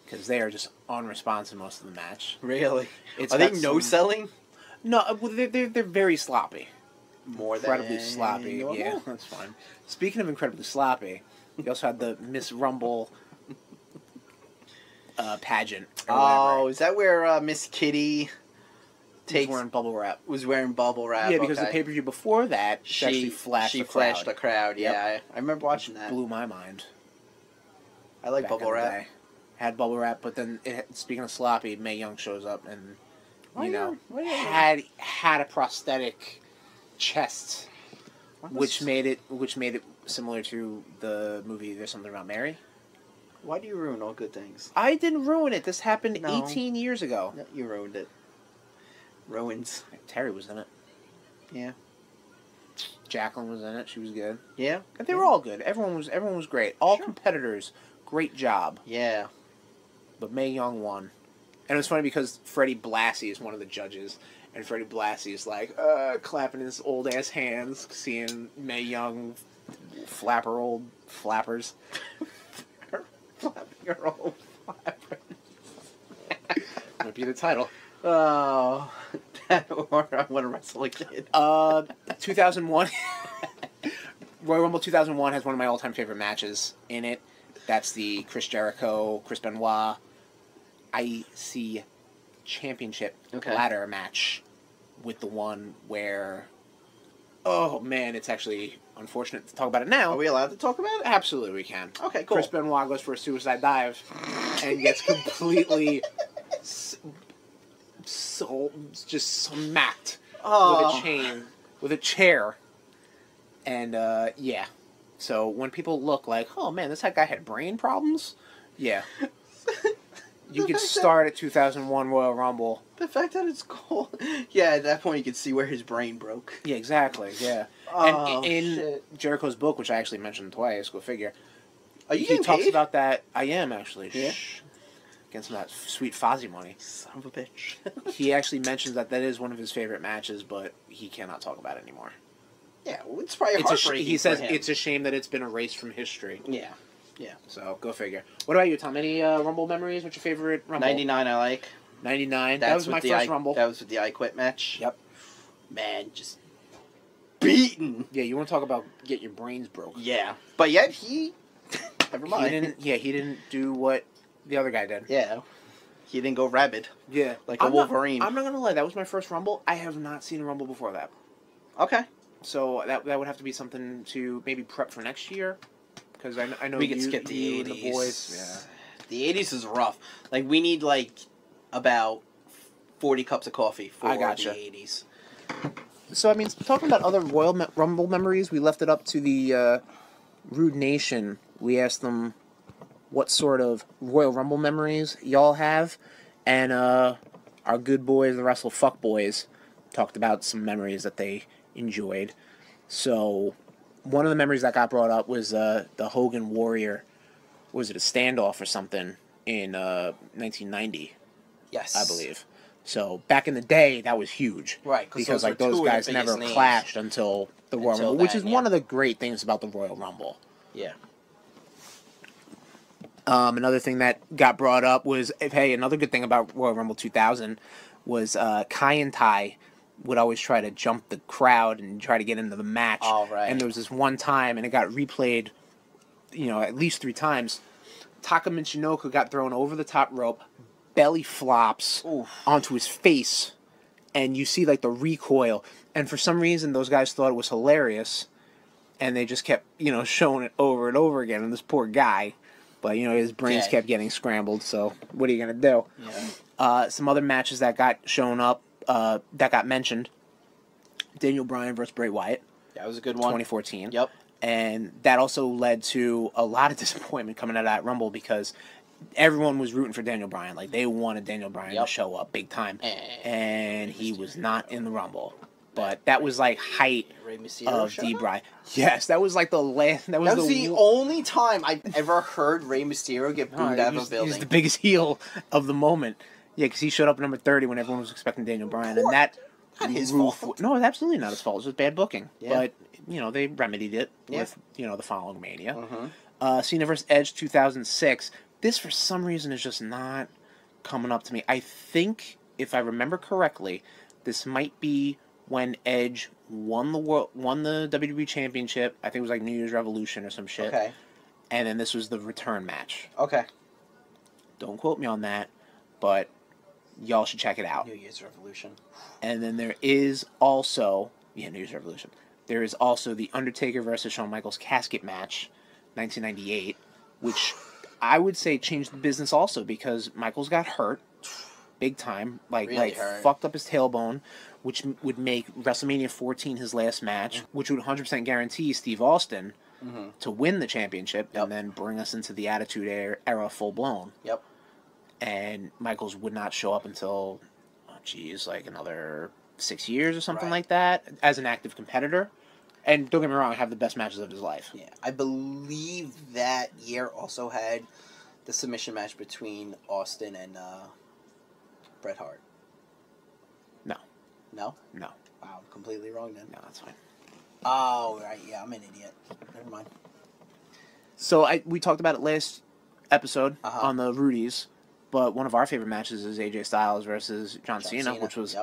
Because they are just unresponsive most of the match. Really? It's Are they got no-selling? No, they're very sloppy. More Incredibly than sloppy. normal? Yeah, that's fine. Speaking of incredibly sloppy, you also had the Miss Rumble pageant. Or Oh, whatever. is that where Miss Kitty She's wearing bubble wrap. was wearing bubble wrap? Yeah, because the okay. pay-per-view before that, she actually flashed She the crowd. flashed the crowd, Yep. yeah. I remember watching that. Blew my mind. I like back bubble in the wrap. day. Had bubble wrap, but then speaking of sloppy, Mae Young shows up and had a prosthetic chest, which made it similar to the movie There's Something About Mary. Why do you ruin all good things? I didn't ruin it. This happened No. 18 years ago. No, you ruined it. Ruins. Terry was in it. Yeah. Jacqueline was in it. She was good. Yeah? And they were all good. Everyone was great. All competitors, great job. Yeah. But Mae Young won. And it was funny because Freddie Blassie is one of the judges. And Freddie Blassie is like, clapping his old ass hands, seeing Mae Young flap her old flappers. Flapping your old flappers. Might be the title. Oh. Or I want to wrestle a kid. 2001. Royal Rumble 2001 has one of my all-time favorite matches in it. That's the Chris Jericho, Chris Benoit IC Championship ladder match with the one where... Oh, man, it's actually unfortunate to talk about it now. Are we allowed to talk about it? Absolutely, we can. Okay, cool. Chris Benoit goes for a suicide dive and gets completely just smacked with a chair. And, yeah. So when people look like, oh, man, this guy had brain problems? Yeah. You could start at 2001 Royal Rumble. The fact that it's cold. Yeah, at that point you could see where his brain broke. Yeah, exactly, yeah. Oh, and in shit. Jericho's book, which I actually mentioned twice, go figure, Are you he getting talks paid? about that. I am, actually. Yeah? Shh. Getting some of that sweet Fozzie money. Son of a bitch. He actually mentions that is one of his favorite matches, but he cannot talk about it anymore. Yeah, well, it's probably It's heartbreaking. he says for him. it's a shame that it's been erased from history. Yeah. Yeah. So go figure. What about you, Tom? Any Rumble memories? What's your favorite Rumble? 99 I like. 99. That was my first Rumble. That was with the I Quit match. Yep. Man, just beaten. Yeah, you want to talk about get your brains broke. Yeah. But yet he... Never mind. He didn't do what the other guy did. Yeah. He didn't go rabid. Yeah. Like a Wolverine. I'm not going to lie. That was my first Rumble. I have not seen a Rumble before that. Okay. So that would have to be something to maybe prep for next year. Because I know we could skip the 80s. And the boys. Yeah. The 80s is rough. Like, we need, like, about 40 cups of coffee for the 80s. So, I mean, talking about other Royal Rumble memories, we left it up to the RudeNation. We asked them what sort of Royal Rumble memories y'all have. And our good boys, the Wrestle Fuck Boys, talked about some memories that they enjoyed. So, one of the memories that got brought up was the Hogan Warrior. Was it a standoff or something in 1990? Yes. I believe. So, back in the day, that was huge. Right. Because like those guys never clashed until the Royal Rumble, which is one of the great things about the Royal Rumble. Yeah. Another thing that got brought up was, another good thing about Royal Rumble 2000 was Kai and Tai would always try to jump the crowd and try to get into the match. All right. And there was this one time, and it got replayed, at least 3 times. Taka Michinoku got thrown over the top rope, belly flops onto his face, and you see like the recoil. And for some reason, those guys thought it was hilarious, and they just kept, showing it over and over again. And this poor guy, but his brains kept getting scrambled. So what are you gonna do? Yeah. Some other matches that got shown up, that got mentioned. Daniel Bryan versus Bray Wyatt. That was a good one. 2014. Yep. And that also led to a lot of disappointment coming out of that Rumble because everyone was rooting for Daniel Bryan. Like, they wanted Daniel Bryan to show up big time. And he was not in the Rumble. But that was like height of D. Bryan. Yes, that was like the last. That was the only time I've ever heard Rey Mysterio get booed out of a building. He's the biggest heel of the moment. Yeah, because he showed up at number 30 when everyone was expecting Daniel Bryan. And that... Not his fault. No, absolutely not his fault. It was just bad booking. Yeah. But, they remedied it with, the following Mania. Cena vs. Edge 2006. This, for some reason, is just not coming up to me. I think, if I remember correctly, this might be when Edge won the WWE Championship. I think it was like New Year's Revolution or some shit. Okay. And then this was the return match. Okay. Don't quote me on that, but y'all should check it out. New Year's Revolution. And then there is also... Yeah, New Year's Revolution. There is also the Undertaker versus Shawn Michaels casket match, 1998, which I would say changed the business also because Michaels got hurt big time. Really hurt. Fucked up his tailbone, which would make WrestleMania 14 his last match, which would 100% guarantee Steve Austin to win the championship and then bring us into the Attitude Era full-blown. Yep. And Michaels would not show up until, another 6 years or something like that as an active competitor. And don't get me wrong, have the best matches of his life. Yeah, I believe that year also had the submission match between Austin and Bret Hart. No. No? No. Wow, completely wrong then. No, that's fine. Oh, right, yeah, I'm an idiot. Never mind. So we talked about it last episode on the Rudies, but one of our favorite matches is AJ Styles versus John Cena, which was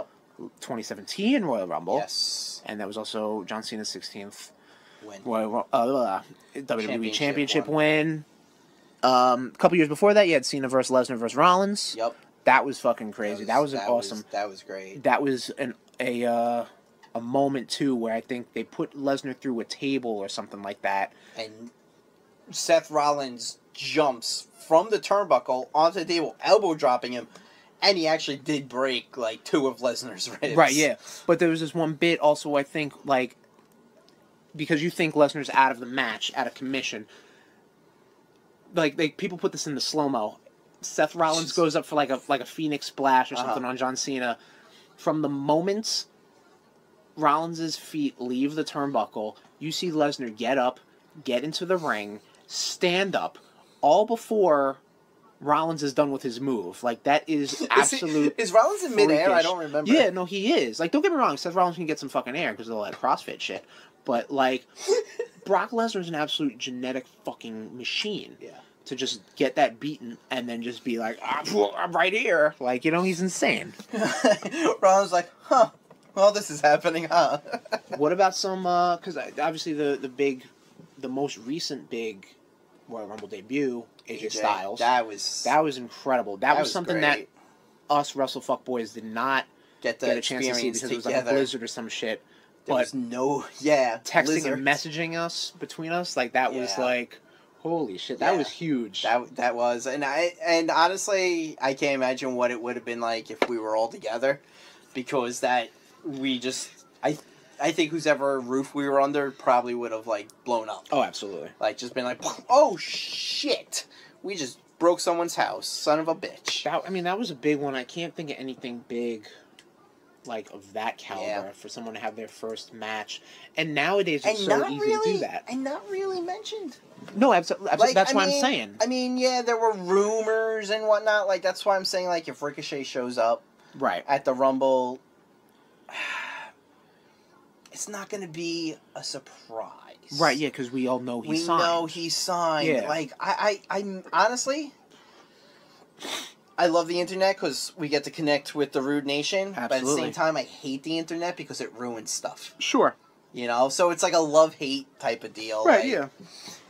2017 Royal Rumble. Yes. And that was also John Cena's 16th win. WWE Championship win. A couple years before that, you had Cena versus Lesnar versus Rollins. Yep. That was fucking crazy. That was awesome. That was great. That was a moment, too, where I think they put Lesnar through a table or something like that. And Seth Rollins jumps from the turnbuckle onto the table, elbow dropping him, and he actually did break, 2 of Lesnar's ribs. Right, yeah. But there was this one bit also, I think, because you think Lesnar's out of the match, out of commission. People put this in the slow-mo. Seth Rollins goes up for, a Phoenix Splash or something on John Cena. From the moment Rollins' feet leave the turnbuckle, you see Lesnar get up, get into the ring, stand up, all before Rollins is done with his move. That is absolute. Is Rollins in midair? I don't remember. Yeah, no, he is. Don't get me wrong, Seth Rollins can get some fucking air because of all that CrossFit shit. But, like, Brock Lesnar's an absolute genetic fucking machine. Yeah. To just get that beaten and then just be like, I'm right here. Like, you know, he's insane. Ron's like, huh. Well, this is happening, huh? What about some, because obviously the most recent big Royal Rumble debut, AJ Styles. That was incredible. That was something great. that us WrestleFuck boys did not get a chance to see because it was like a blizzard or some shit. There was texting blizzard. and messaging us between us, like that was like, holy shit, that was huge. That was, and honestly, I can't imagine what it would have been like if we were all together, because I think whosever roof we were under probably would have like blown up. Oh, absolutely. Like just been like, oh shit, we just broke someone's house, son of a bitch. That was a big one. I can't think of anything big. Like of that caliber for someone to have their first match, and nowadays it's so easy to do that. And not really mentioned. No, absolutely. Like, that's what I'm saying. I mean, yeah, there were rumors and whatnot. Like that's why I'm saying, like, if Ricochet shows up, at the Rumble, it's not going to be a surprise. Right? Yeah, because we all know he's signed. We know he's signed. Yeah. Like I honestly. I love the internet because we get to connect with the RudeNation, but at the same time, I hate the internet because it ruins stuff. Sure. You know, so it's like a love-hate type of deal. Right, like, yeah.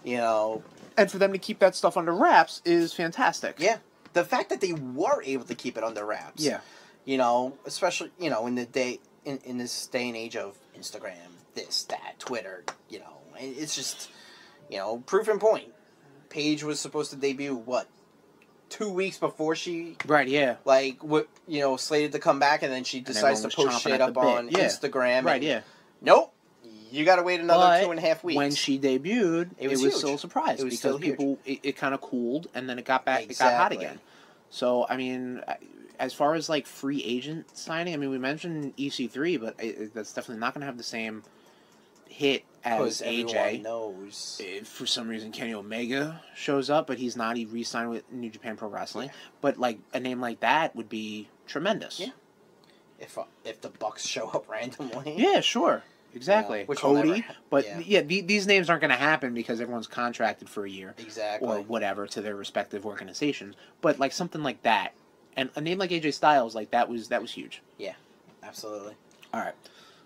You know. And for them to keep that stuff under wraps is fantastic. Yeah. The fact that they were able to keep it under wraps. Yeah. You know, especially, you know, in this day and age of Instagram, this, that, Twitter, you know, it's just, you know, proof in point. Paige was supposed to debut, 2 weeks before she... Right, yeah. Like, slated to come back, and then she decides to post shit up on Instagram. Right, yeah. Nope. You gotta wait another 2.5 weeks. When she debuted, it was still a surprise. It was because still people, it kind of cooled, and then it got back, it got hot again. So, I mean, as far as, like, free agent signing, I mean, we mentioned EC3, but that's definitely not going to have the same hit as AJ. Everyone knows. If for some reason Kenny Omega shows up, but he's not. He re-signed with New Japan Pro Wrestling. Yeah. But like a name like that would be tremendous. Yeah. If the Bucks show up randomly. Yeah, sure. Exactly. Which Cody. But these names aren't going to happen because everyone's contracted for a year. Exactly. Or whatever to their respective organizations. But like something like that, and a name like AJ Styles, like that was huge. Yeah. Absolutely. All right.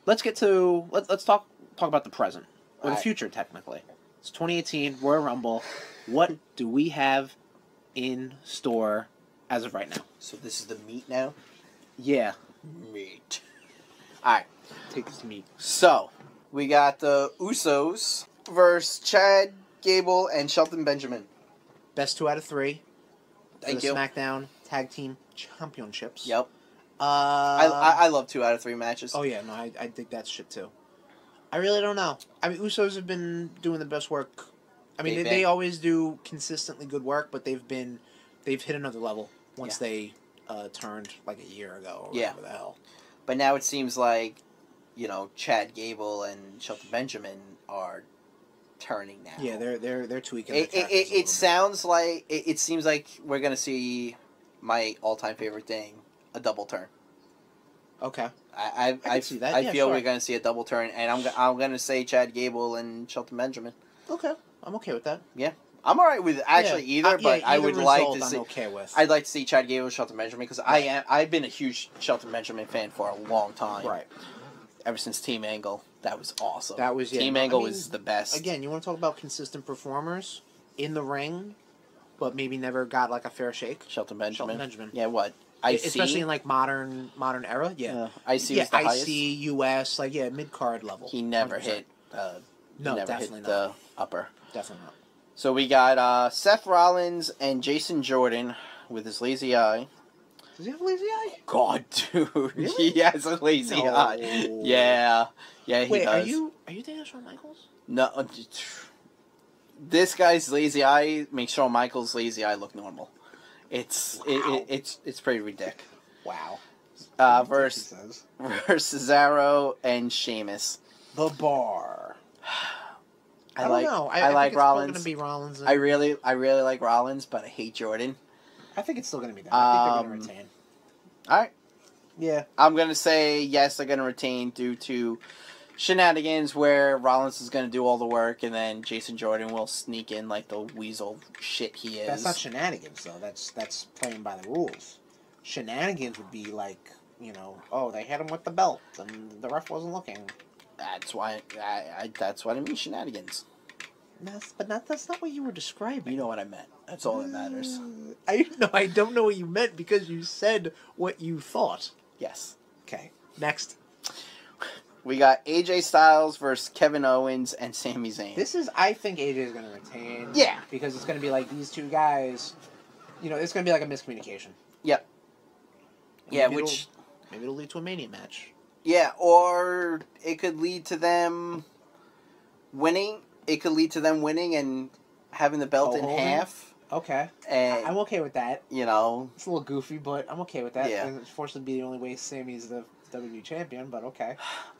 Let's get to let's talk about the present. Or the future, technically. It's 2018, Royal Rumble. What do we have in store as of right now? So this is the meat now? Yeah. Meat. Alright. Take this meat. So, we got the Usos versus Chad Gable and Shelton Benjamin. Best 2 out of 3. Thank you. you. SmackDown Tag Team Championships. Yep. I love 2 out of 3 matches. Oh, yeah. No, I dig that shit, too. I really don't know. I mean, Usos have been doing the best work. I mean, they always do consistently good work, but they've hit another level once they turned like a year ago or whatever the hell. But now it seems like, Chad Gable and Shelton Benjamin are turning now. Yeah, they're tweaking. It sounds like it seems like we're gonna see my all-time favorite thing, a double turn. Okay. I can see that. I feel we're going to see a double turn, and I'm going to say Chad Gable and Shelton Benjamin. Okay. I'm okay with that. Yeah. I'm all right with either, but I would like to see... I'm okay with. I'd like to see Chad Gable and Shelton Benjamin, because I've been a huge Shelton Benjamin fan for a long time. Right. Ever since Team Angle. That was awesome. Team Angle was the best. Again, you want to talk about consistent performers in the ring, but maybe never got like a fair shake? Shelton Benjamin. Yeah, what? Especially in like modern era, IC was the highest. IC, US, mid card level. He never 100%. Hit. Definitely hit the upper. Definitely not. So we got Seth Rollins and Jason Jordan with his lazy eye. Does he have a lazy eye? God, dude, really? He has a lazy eye. Yeah, he does. Wait, are you dating Shawn Michaels? No, this guy's lazy eye makes Shawn Michaels' lazy eye look normal. It's pretty ridiculous. Wow. Versus Cesaro and Sheamus. The Bar. I don't know. I like Rollins. It's going to be Rollins. I really like Rollins, but I hate Jordan. I think it's still going to be that. I think they're going to retain. All right. Yeah. I'm going to say yes, they're going to retain due to shenanigans where Rollins is going to do all the work, and then Jason Jordan will sneak in like the weasel shit he is. That's not shenanigans, though. That's playing by the rules. Shenanigans would be like, oh, they hit him with the belt, and the ref wasn't looking. That's why that's what I mean, shenanigans. That's not what you were describing. You know what I meant. That's all that matters. I don't know what you meant because you said what you thought. Yes. Okay. Next. We got AJ Styles versus Kevin Owens and Sami Zayn. I think AJ is going to retain. Yeah. Because it's going to be like these two guys, it's going to be like a miscommunication. Yep. Yeah, Maybe it'll lead to a Mania match. Yeah, or it could lead to them winning. It could lead to them winning and having the belt in half. Okay. And I'm okay with that. It's a little goofy, but I'm okay with that. Yeah. It's forced to be the only way Sammy's the WWE champion, but okay.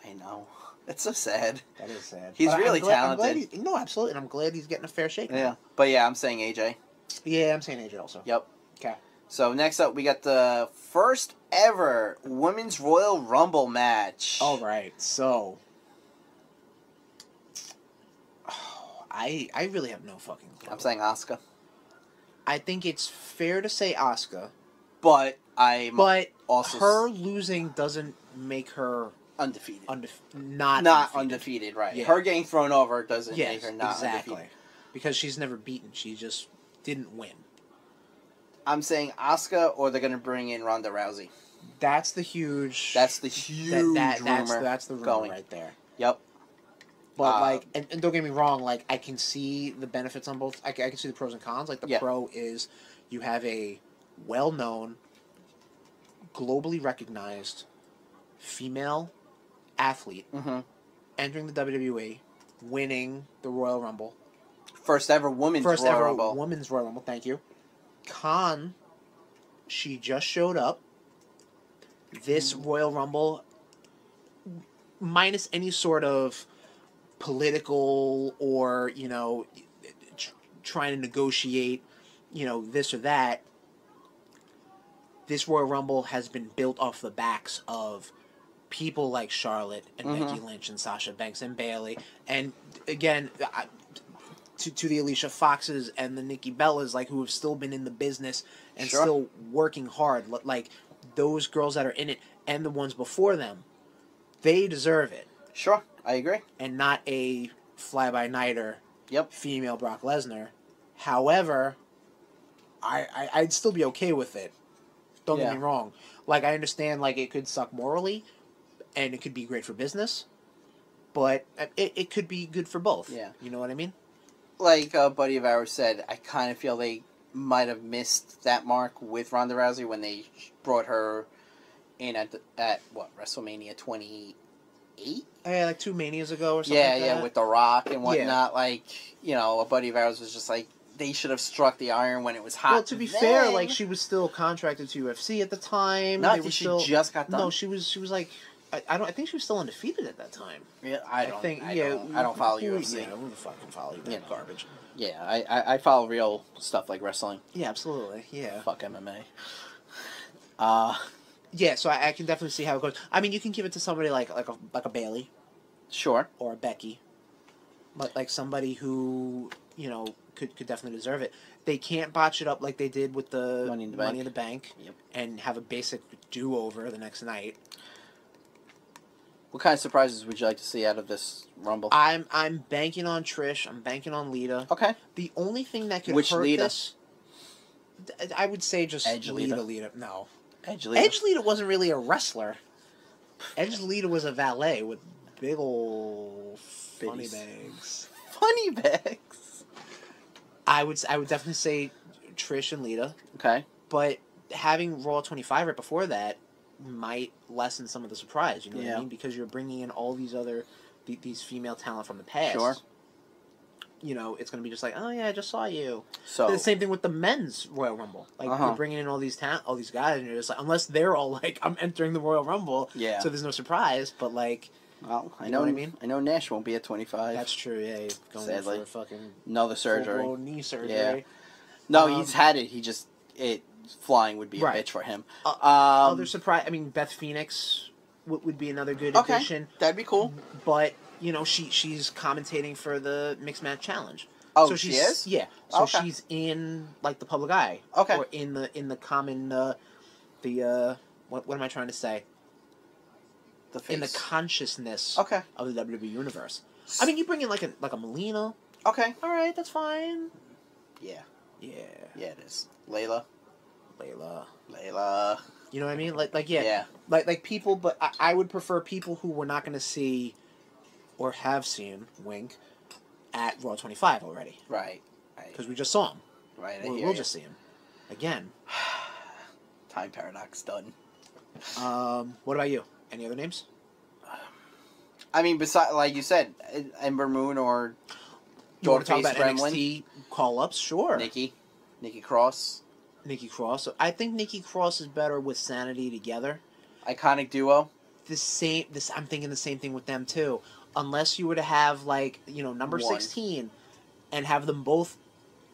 I know. It's so sad. That is sad. He's really talented. No, absolutely. And I'm glad he's getting a fair shake. Yeah. But yeah, I'm saying AJ. Yeah, I'm saying AJ also. Yep. Okay. So next up, we got the first ever Women's Royal Rumble match. All right. So, I really have no fucking clue. I'm saying Asuka. I think it's fair to say Asuka. But also her losing doesn't make her undefeated. Not undefeated, right? Yeah. Her getting thrown over doesn't make her not undefeated. Because she's never beaten. She just didn't win. I'm saying Asuka, or they're going to bring in Ronda Rousey. That's the huge rumor. That's the rumor going right there. Yep. But and don't get me wrong, I can see the benefits on both. I can see the pros and cons. Like the pro is you have a well-known, globally recognized female athlete entering the WWE, winning the Royal Rumble. First ever women's Royal Rumble. Thank you. Con, she just showed up. This Royal Rumble, minus any sort of political or, trying to negotiate, this or that, this Royal Rumble has been built off the backs of people like Charlotte and Becky Lynch and Sasha Banks and Bayley. And again, to the Alicia Foxes and the Nikki Bellas, who have still been in the business and still working hard. Those girls that are in it and the ones before them, they deserve it. Sure, I agree. And not a fly-by-nighter female Brock Lesnar. However, I'd still be okay with it. Don't get me wrong. I understand, it could suck morally, and it could be great for business, but it could be good for both. Yeah. You know what I mean? Like a buddy of ours said, I kind of feel they might have missed that mark with Ronda Rousey when they brought her in at WrestleMania 28? Yeah, 2 Manias ago or something like that. With The Rock and whatnot. A buddy of ours was just like, they should have struck the iron when it was hot. Well, to be fair, she was still contracted to UFC at the time. She just got done. No, she was I think she was still undefeated at that time. Yeah, I don't follow UFC. Yeah, who the fuck can follow you? Garbage. Yeah, I follow real stuff like wrestling. Yeah, absolutely. Yeah. Fuck MMA. Yeah, so I can definitely see how it goes. I mean, you can give it to somebody like a Bayley. Sure. Or a Becky. But somebody who, could definitely deserve it. They can't botch it up like they did with the Money in the Bank. Yep. And have a basic do-over the next night. What kind of surprises would you like to see out of this Rumble? I'm banking on Trish. I'm banking on Lita. Okay. The only thing that could hurt Lita? This... I would say just Edge Lita. No. Edge Lita. Edge Lita wasn't really a wrestler. Edge Lita was a valet with big ol' funny bags. Funny bags? I would definitely say Trish and Lita. Okay. But having Raw 25 right before that might lessen some of the surprise, you know what I mean? Because you're bringing in all these other, these female talent from the past. Sure. It's going to be just like, oh yeah, I just saw you. So the same thing with the men's Royal Rumble. You're bringing in all these all these guys, and you're just like, unless they're all like, I'm entering the Royal Rumble, so there's no surprise. But well, I know what I mean. I know Nash won't be at 25. That's true. Yeah, he's going in for a fucking another surgery, full knee surgery. Yeah. No, he's had it. Flying would be a bitch for him. Other surprise. I mean, Beth Phoenix would be another good Okay, addition. that'd be cool. But you know, she's commentating for the mixed match challenge. Oh, so she she's, is? Yeah. So Okay. she's in like the public eye. Okay. Or in the common what am I trying to say? The face. In the consciousness Okay. of the WWE universe. I mean, you bring in like a Melina. Okay. All right, that's fine. Yeah. Yeah. Yeah, it is. Layla. Layla. You know what I mean? Like yeah. Yeah. Like people, but I would prefer people who we're not going to see or have seen, wink, at Raw 25 already. Right. Because we just saw him. Right, We'll just see him. Again. Time paradox done. What about you? Any other names? I mean, besides, like you said, Ember Moon or You want to talk Dogface about Gremlin. NXT call-ups? Sure. Nikki Cross. Nikki Cross. I think Nikki Cross is better with Sanity together. Iconic duo. I'm thinking the same thing with them too. Unless you were to have like, you know, number One. 16 and have them both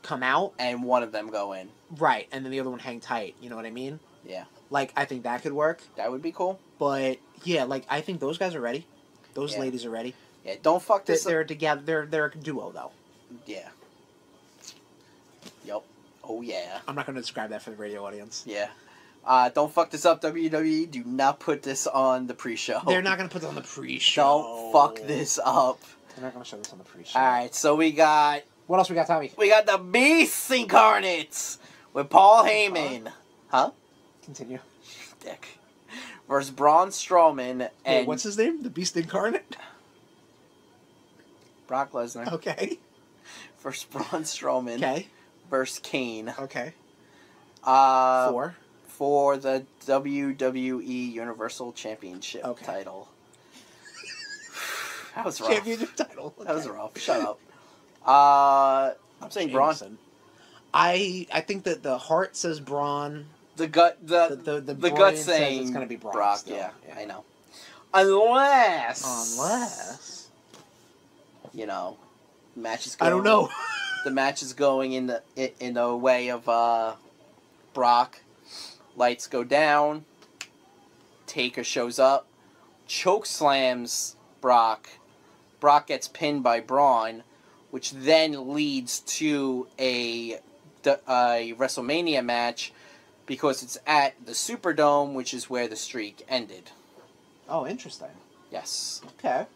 come out. And one of them go in. Right, and then the other one hang tight. You know what I mean? Yeah. Like, I think that could work. That would be cool. But, yeah, like, I think those guys are ready. Those Yeah. ladies are ready. Yeah, don't fuck this They're together. They're a duo, though. Yeah. Yup. Oh, yeah. I'm not going to describe that for the radio audience. Yeah. Don't fuck this up, WWE. Do not put this on the pre-show. They're not going to put it on the pre-show. Don't fuck this up. They're not going to show this on the pre-show. Alright, so we got... What else we got, Tommy? We got the Beast Incarnates with Paul Heyman. Huh? Continue. Dick. Versus Braun Strowman and... Wait, what's his name? The Beast Incarnate? Brock Lesnar. Okay. Versus Braun Strowman. Okay. Versus Kane. Okay. For the WWE Universal Championship title. That was rough. Championship title. Okay. That was rough. Shut up. I'm saying Braun. I think that the heart says Braun. The gut brain saying says it's gonna be Brock. still. Yeah, I know. Unless you know, match is going. I don't know. The match is going in the way of Brock. Lights go down. Taker shows up, choke slams Brock. Brock gets pinned by Braun, which then leads to a WrestleMania match because it's at the Superdome, which is where the streak ended. Oh, interesting. Yes. Okay.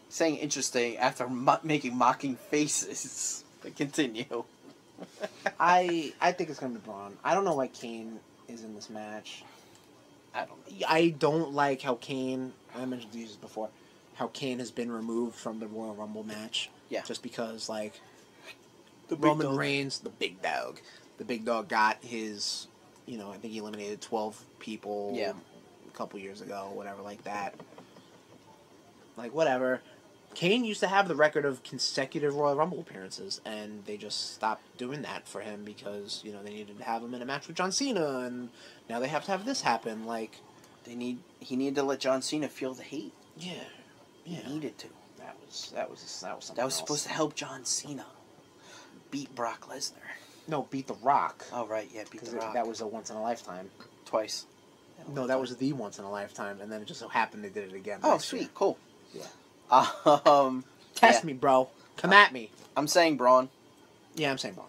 Saying interesting after making mocking faces. But continue. I think it's gonna be Braun. I don't know why Kane is in this match. I don't like how Kane. I mentioned these before. How Kane has been removed from the Royal Rumble match. Yeah. Just because, like, The big Roman dog. Reigns, the big dog. The big dog got his, you know, I think he eliminated 12 people a couple years ago, whatever like that. Like, whatever. Kane used to have the record of consecutive Royal Rumble appearances, and they just stopped doing that for him because, you know, they needed to have him in a match with John Cena, and now they have to have this happen. Like, He needed to let John Cena feel the hate. yeah. He needed to. That was something That was else. supposed to help John Cena beat Brock Lesnar. No, beat The Rock. Oh right, yeah, beat the Rock. That was a once in a lifetime. Twice. No, that was the once in a lifetime, and then it just so happened they did it again. Oh, next sweet, year. cool. Yeah. Test me, bro. Come at me. I'm saying Braun, Yeah, I'm saying Braun.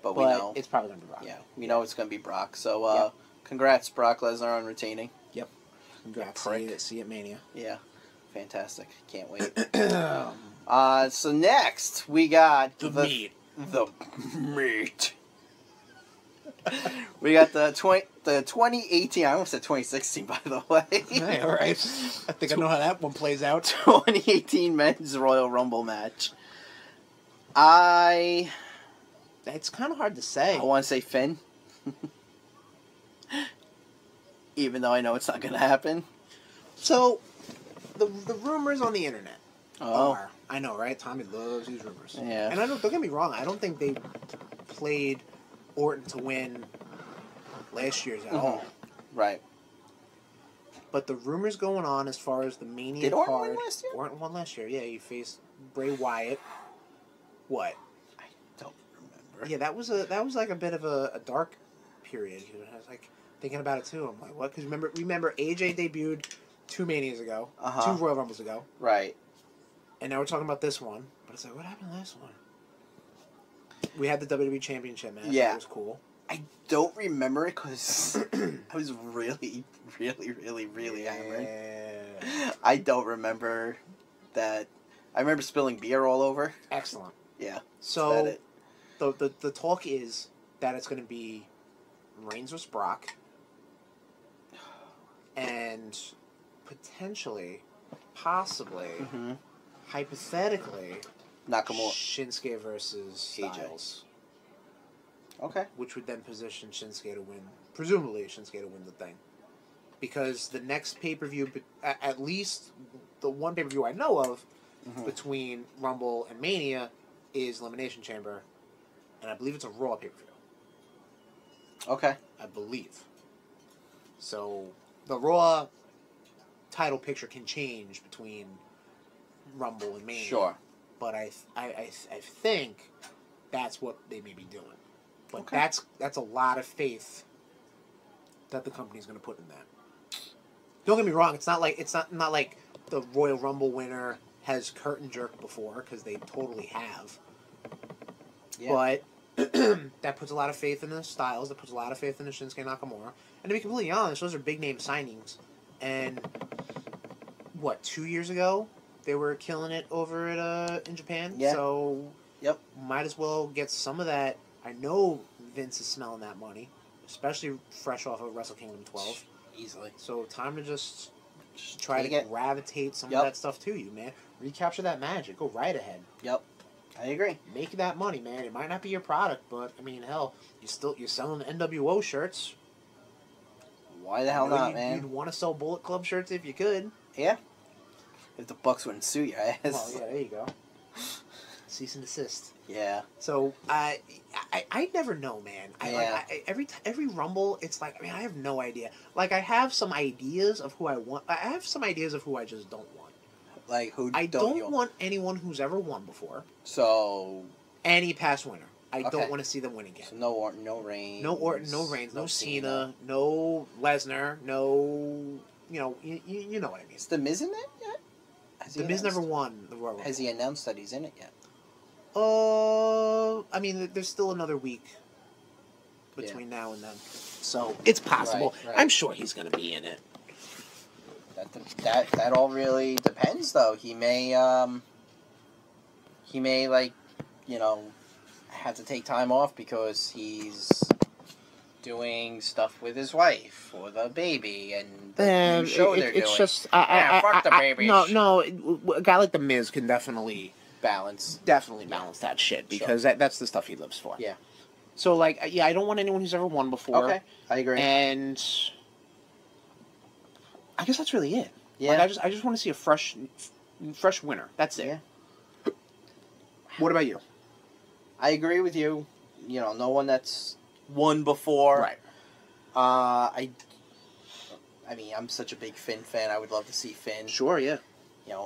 but we know. It's probably gonna be Brock. Yeah, we know it's gonna be Brock. So, congrats, Brock Lesnar, on retaining. Yep. Congrats. Prick. See you at Mania. Yeah, fantastic. Can't wait. So next we got The meat. The meat. We got the 2018. I almost said 2016, by the way. Hey, all right. I think I know how that one plays out. 2018 Men's Royal Rumble match. It's kind of hard to say. I want to say Finn. Even though I know it's not going to happen. So, the rumors on the internet Oh. are... I know, right? Tommy loves these rumors. Yeah. And don't get me wrong, I don't think they played Orton to win last year's at all. Right. But the rumors going on as far as the Mania Did Orton card... win last year? Orton won last year, yeah. He faced Bray Wyatt. What? I don't remember. Yeah, that was like a bit of a dark period. I was like thinking about it too. I'm like, what? Because remember AJ debuted 2 Manias ago, Uh-huh. 2 Royal Rumbles ago, Right. and now we're talking about this one. But it's like, what happened last one? We had the WWE Championship match. Yeah. That was cool. I don't remember it because I was really, really, really, really hammered. I don't remember that. I remember spilling beer all over. Excellent. Yeah. So, the talk is that it's going to be Reigns vs. Brock, and potentially, possibly, hypothetically, Nakamura. Shinsuke versus AJ. Styles. Okay. Which would then position Shinsuke to win, presumably Shinsuke to win the thing. Because the next pay-per-view, at least the one pay-per-view I know of, between Rumble and Mania, is Elimination Chamber. And I believe it's a Raw pay-per-view. Okay. I believe. So, the Raw title picture can change between Rumble and Mania. Sure. But I think that's what they may be doing. But Okay. that's a lot of faith that the company's going to put in that. Don't get me wrong. It's not like the Royal Rumble winner has curtain jerked before, because they totally have. Yeah. But that puts a lot of faith in the Styles. That puts a lot of faith in the Shinsuke Nakamura. And to be completely honest, those are big name signings. And 2 years ago they were killing it over at in Japan. Yeah. So Yep. might as well get some of that. I know Vince is smelling that money, especially fresh off of Wrestle Kingdom 12. Easily. So time to just try to take it. gravitate some Yep. of that stuff to you, man. Recapture that magic. Go right ahead. Yep. I agree. Make that money, man. It might not be your product, but I mean, hell, you're selling NWO shirts. Why the hell not, man? You'd want to sell Bullet Club shirts if you could. Yeah. If the Bucks wouldn't sue your ass. Well, yeah, there you go. Cease and desist. Yeah. So I never know, man. Every Rumble, it's like, I mean, I have no idea. Like, I have some ideas of who I want. I have some ideas of who I just don't want. Like, who I don't you don't want anyone who's ever won before. So. Any past winner. I Okay. don't want to see them win again. So no Orton, no Reigns. No Orton, no Reigns, no Cena, no Lesnar, no... You know what I mean. Is The Miz in it yet? The Miz never won the Royal Rumble. Has he announced that he's in it yet? I mean, there's still another week between now and then. So, it's possible. Right. I'm sure he's going to be in it. That all really depends, though. He may like, have to take time off because he's doing stuff with his wife or the baby and the new show they're doing. It's just... fuck the baby. No, a guy like The Miz can definitely balance that shit, because that's the stuff he lives for. Yeah. So, like, I don't want anyone who's ever won before. Okay, I agree. And I guess that's really it. Yeah. Like, I just want to see a fresh winner. That's it. Yeah. What about you? I agree with you. No one that's won before. Right. I mean, I'm such a big Finn fan. I would love to see Finn. Sure, yeah.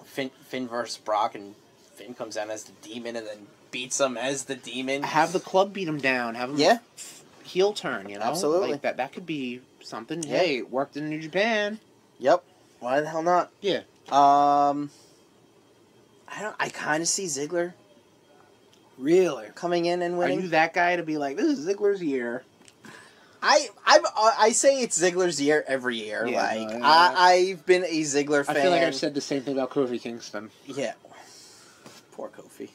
Finn versus Brock, and Finn comes down as the demon and then beats him as the demon. Have the club beat him down. Have him heel turn, Absolutely. Like that could be something. Yeah. Hey, it worked in New Japan. Yep. Why the hell not? Yeah. I kind of see Ziggler Really? coming in and winning. Are you that guy to be like, this is Ziggler's year? I say it's Ziggler's year every year. Yeah, I've been a Ziggler fan. I feel like I've said the same thing about Kofi Kingston. Yeah. Poor Kofi.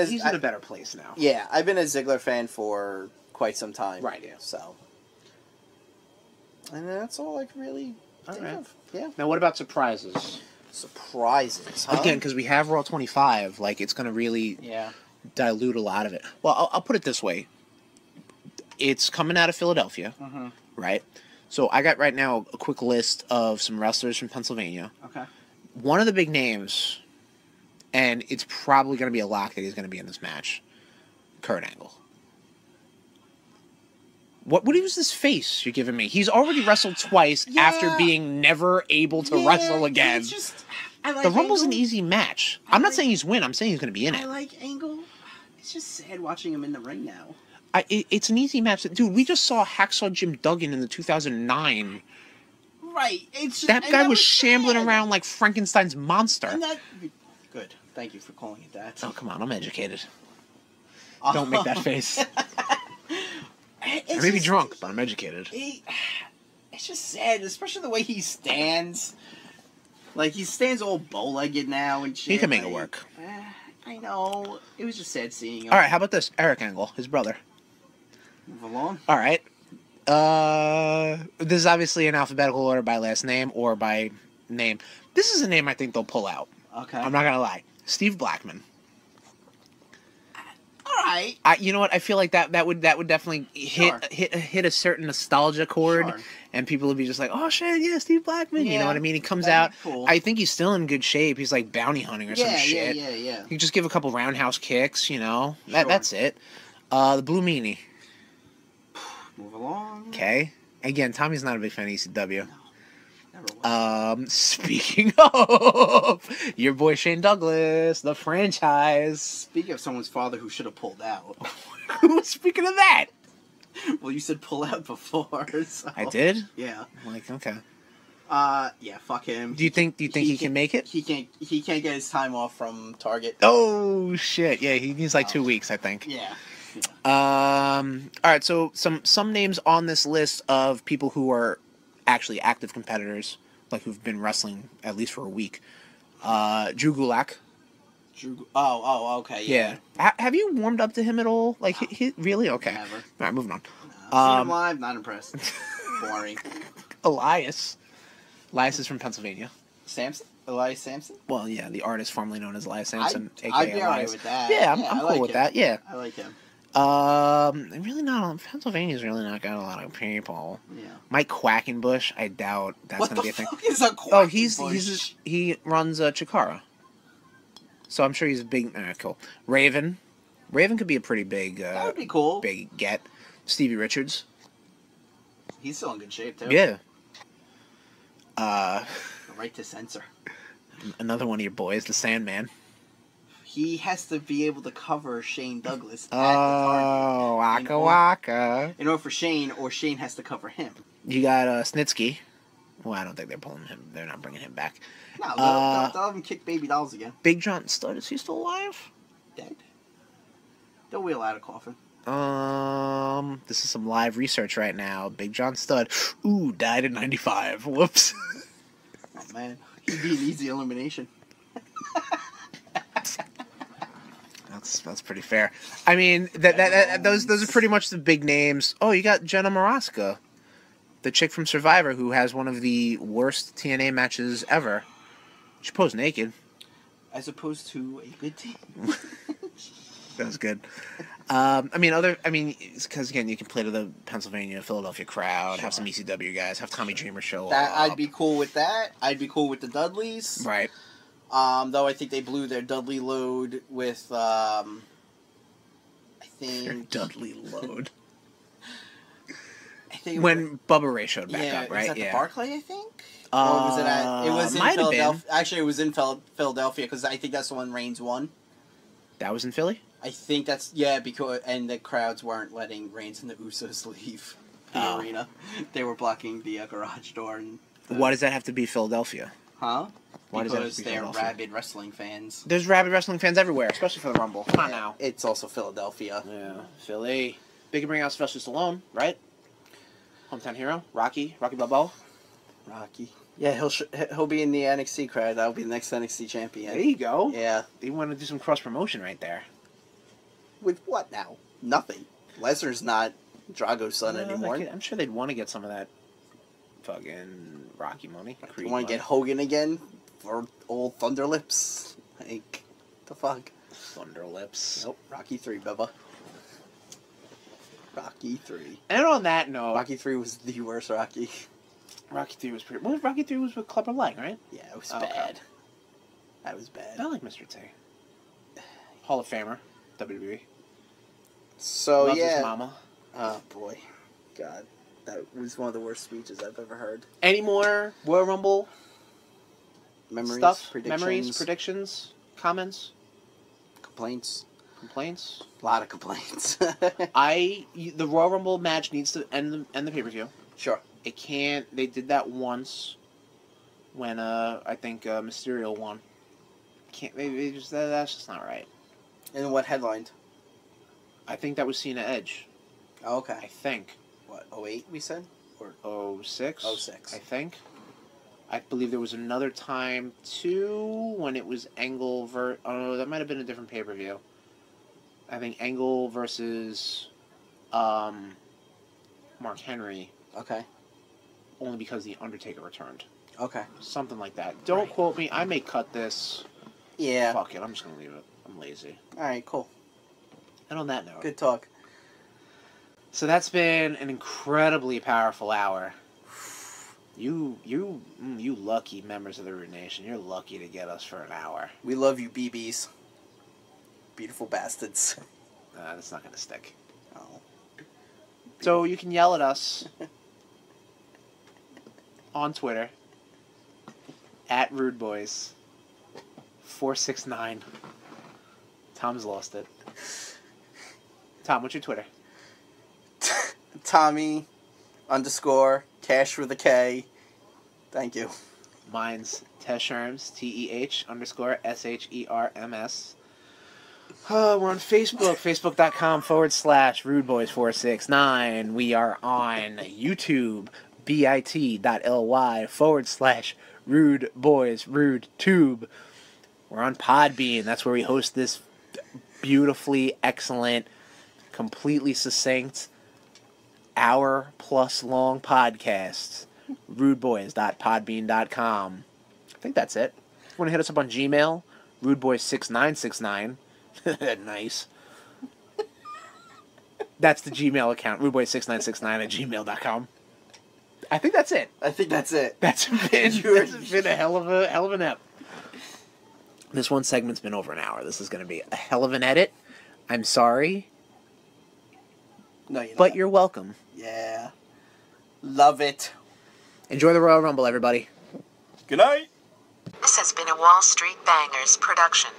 He's in a better place now. Yeah, I've been a Ziggler fan for quite some time. Right, yeah. So. And that's all I can really think of. Yeah. Now, what about surprises? Surprises, huh? Again, because we have Raw 25, like, it's going to really dilute a lot of it. Well, I'll put it this way. It's coming out of Philadelphia, right? So I got right now a quick list of some wrestlers from Pennsylvania. Okay. One of the big names, and it's probably going to be a lock that he's going to be in this match, Kurt Angle. What is this face you're giving me? He's already wrestled twice after being never able to wrestle again. The Rumble's an easy match. I'm not saying he's win. I'm saying he's going to be in it. I like Angle. It's just sad watching him in the ring now. It's an easy match. Dude, we just saw Hacksaw Jim Duggan in the 2009 Right. It's That guy was shambling around like Frankenstein's monster. And that, good. Thank you for calling it that. Oh, come on. I'm educated. Don't make that face. I may be drunk, but I'm educated. It's just sad, especially the way he stands. Like, he stands all bow-legged now and shit. He can make it work. I know. It was just sad seeing him. All right, how about this? Eric Angle, his brother. Move along. All right. This is obviously in alphabetical order by last name or by name. This is a name I think they'll pull out. Okay. I'm not going to lie. Steve Blackman. All right. You know what? I feel like that would definitely hit a certain nostalgia chord, and people would be just like, "Oh shit, yeah, Steve Blackman." Yeah, you know what I mean? He comes out. Cool. I think he's still in good shape. He's like bounty hunting or some shit. Yeah. You just give a couple roundhouse kicks. You know, that's it. The Blue Meanie. Move along. Okay. Again, Tommy's not a big fan of ECW. Never was. Speaking of your boy Shane Douglas, the franchise. Speaking of someone's father who should have pulled out. Speaking of that. Well, you said pull out before. So. I did? Yeah. Like, okay. Yeah, fuck him. Do you think he can make it? He can't get his time off from Target. Oh shit. Yeah, he needs like 2 weeks, I think. Yeah. All right, so some names on this list of people who are actually active competitors, like who've been wrestling at least for a week. Drew Gulak. Oh, okay. Yeah. Have you warmed up to him at all? Like, he really? Okay. Never. All right, moving on. Seen him live, not impressed. Boring. Elias. Elias is from Pennsylvania. Samson? Elias Samson? Well, yeah, the artist formerly known as Elias Samson, I'd aka be Elias. alright with that. Yeah, I'm cool with that. Yeah. I like him. Really not. Pennsylvania's really not got a lot of people. Yeah. Mike Quackenbush, I doubt that's gonna be a thing. What the fuck is a Quackenbush? Oh, he runs Chikara. So I'm sure he's a big. Cool. Raven could be a pretty big. That would be cool. Big get. Stevie Richards. He's still in good shape too. Yeah. Right to censor. Another one of your boys, the Sandman. He has to be able to cover Shane Douglas at the Target. Waka waka. In order for Shane, or Shane has to cover him. You got Snitsky. Well, I don't think they're pulling him. They're not bringing him back. No, they'll have him kick Baby Dolls again. Big John Studd, is he still alive? Dead. They'll wheel out a coffin. This is some live research right now. Big John Studd, died in '95. Whoops. Oh man, he'd be an easy elimination. That's pretty fair. I mean, those are pretty much the big names. Oh, you got Jenna Maraska, the chick from Survivor, who has one of the worst TNA matches ever. She posed naked. As opposed to a good team. That was good. Because again, you can play to the Pennsylvania, Philadelphia crowd, have some ECW guys, have Tommy Dreamer show up. I'd be cool with that. I'd be cool with the Dudleys. Right. Though I think they blew their Dudley load with, I think... Their Dudley load. I think when Bubba Ray showed back up, right? Was that the Barclay, I think? Or was it at... It was in might have Philadelphia. been. Actually, it was in Philadelphia, because I think that's the one Reigns won. That was in Philly? I think that's... Yeah, because... And the crowds weren't letting Reigns and the Usos leave the arena. They were blocking the garage door. And why does that have to be Philadelphia? Huh? Why does that have Because to be they're Philadelphia? rabid wrestling fans. There's rabid wrestling fans everywhere, especially for the Rumble. Come on now. It's also Philadelphia. Yeah, Philly. They can bring out Sylvester Stallone, right? Hometown hero, Rocky Balboa. Rocky. Yeah, he'll be in the NXT crowd. That'll be the next NXT champion. There you go. Yeah. They want to do some cross promotion right there. With what now? Nothing. Lesnar's not Drago's son anymore. I'm sure they'd want to get some of that fucking Rocky money. You want to get Hogan again for old Thunder Lips? Like, the fuck? Thunder Lips. Nope. Rocky 3, Bubba. Rocky 3. And on that note, Rocky 3 was the worst Rocky. Rocky 3 was pretty... Well, Rocky 3 was with Clubber Lang, right? Yeah, it was bad. That was bad. I like Mr. T. Hall of Famer, WWE. So, Loves yeah. his mama. Oh, boy. God. That was one of the worst speeches I've ever heard. Any more Royal Rumble Memories, stuff? predictions. Memories, predictions, comments, complaints. A lot of complaints. the Royal Rumble match needs to end the pay-per-view. Sure. It can't. They did that once when I think Mysterio won. Can't they just that's just not right. And what headlined? I think that was Cena Edge. Oh, okay. I think. What, 08 we said? Or 06? 06. I think. I believe there was another time, too, when it was Angle oh, no, that might have been a different pay-per-view. I think Angle versus Mark Henry. Okay. Only because The Undertaker returned. Okay. Something like that. Don't quote me. I may cut this. Yeah. Fuck it. I'm just going to leave it. I'm lazy. Alright, cool. And on that note. Good talk. So that's been an incredibly powerful hour. You lucky members of the Rude Nation. You're lucky to get us for an hour. We love you, BBs. Beautiful bastards. That's not going to stick. Oh. So you can yell at us on Twitter at RudeBoys469. Tom's lost it. Tom, what's your Twitter? Tommy _ Cash with a K. Thank you. Mine's Tesherms, TEH _ SHERMS. We're on Facebook, facebook.com/RudeBoys469. We are on YouTube, bit.ly/RudeBoysRudeTube. We're on Podbean. That's where we host this beautifully excellent, completely succinct, hour-plus long podcast. RudeBoys.podbean.com. I think that's it. If you want to hit us up on Gmail, RudeBoys6969. Nice. That's the Gmail account, RudeBoys6969@gmail.com. I think that's it. I think that's it. That's been a hell of an ep. This one segment's been over an hour. This is going to be a hell of an edit. I'm sorry. No, you're not. But you're welcome. Yeah. Love it. Enjoy the Royal Rumble, everybody. Good night. This has been a Wall Street Bangers production.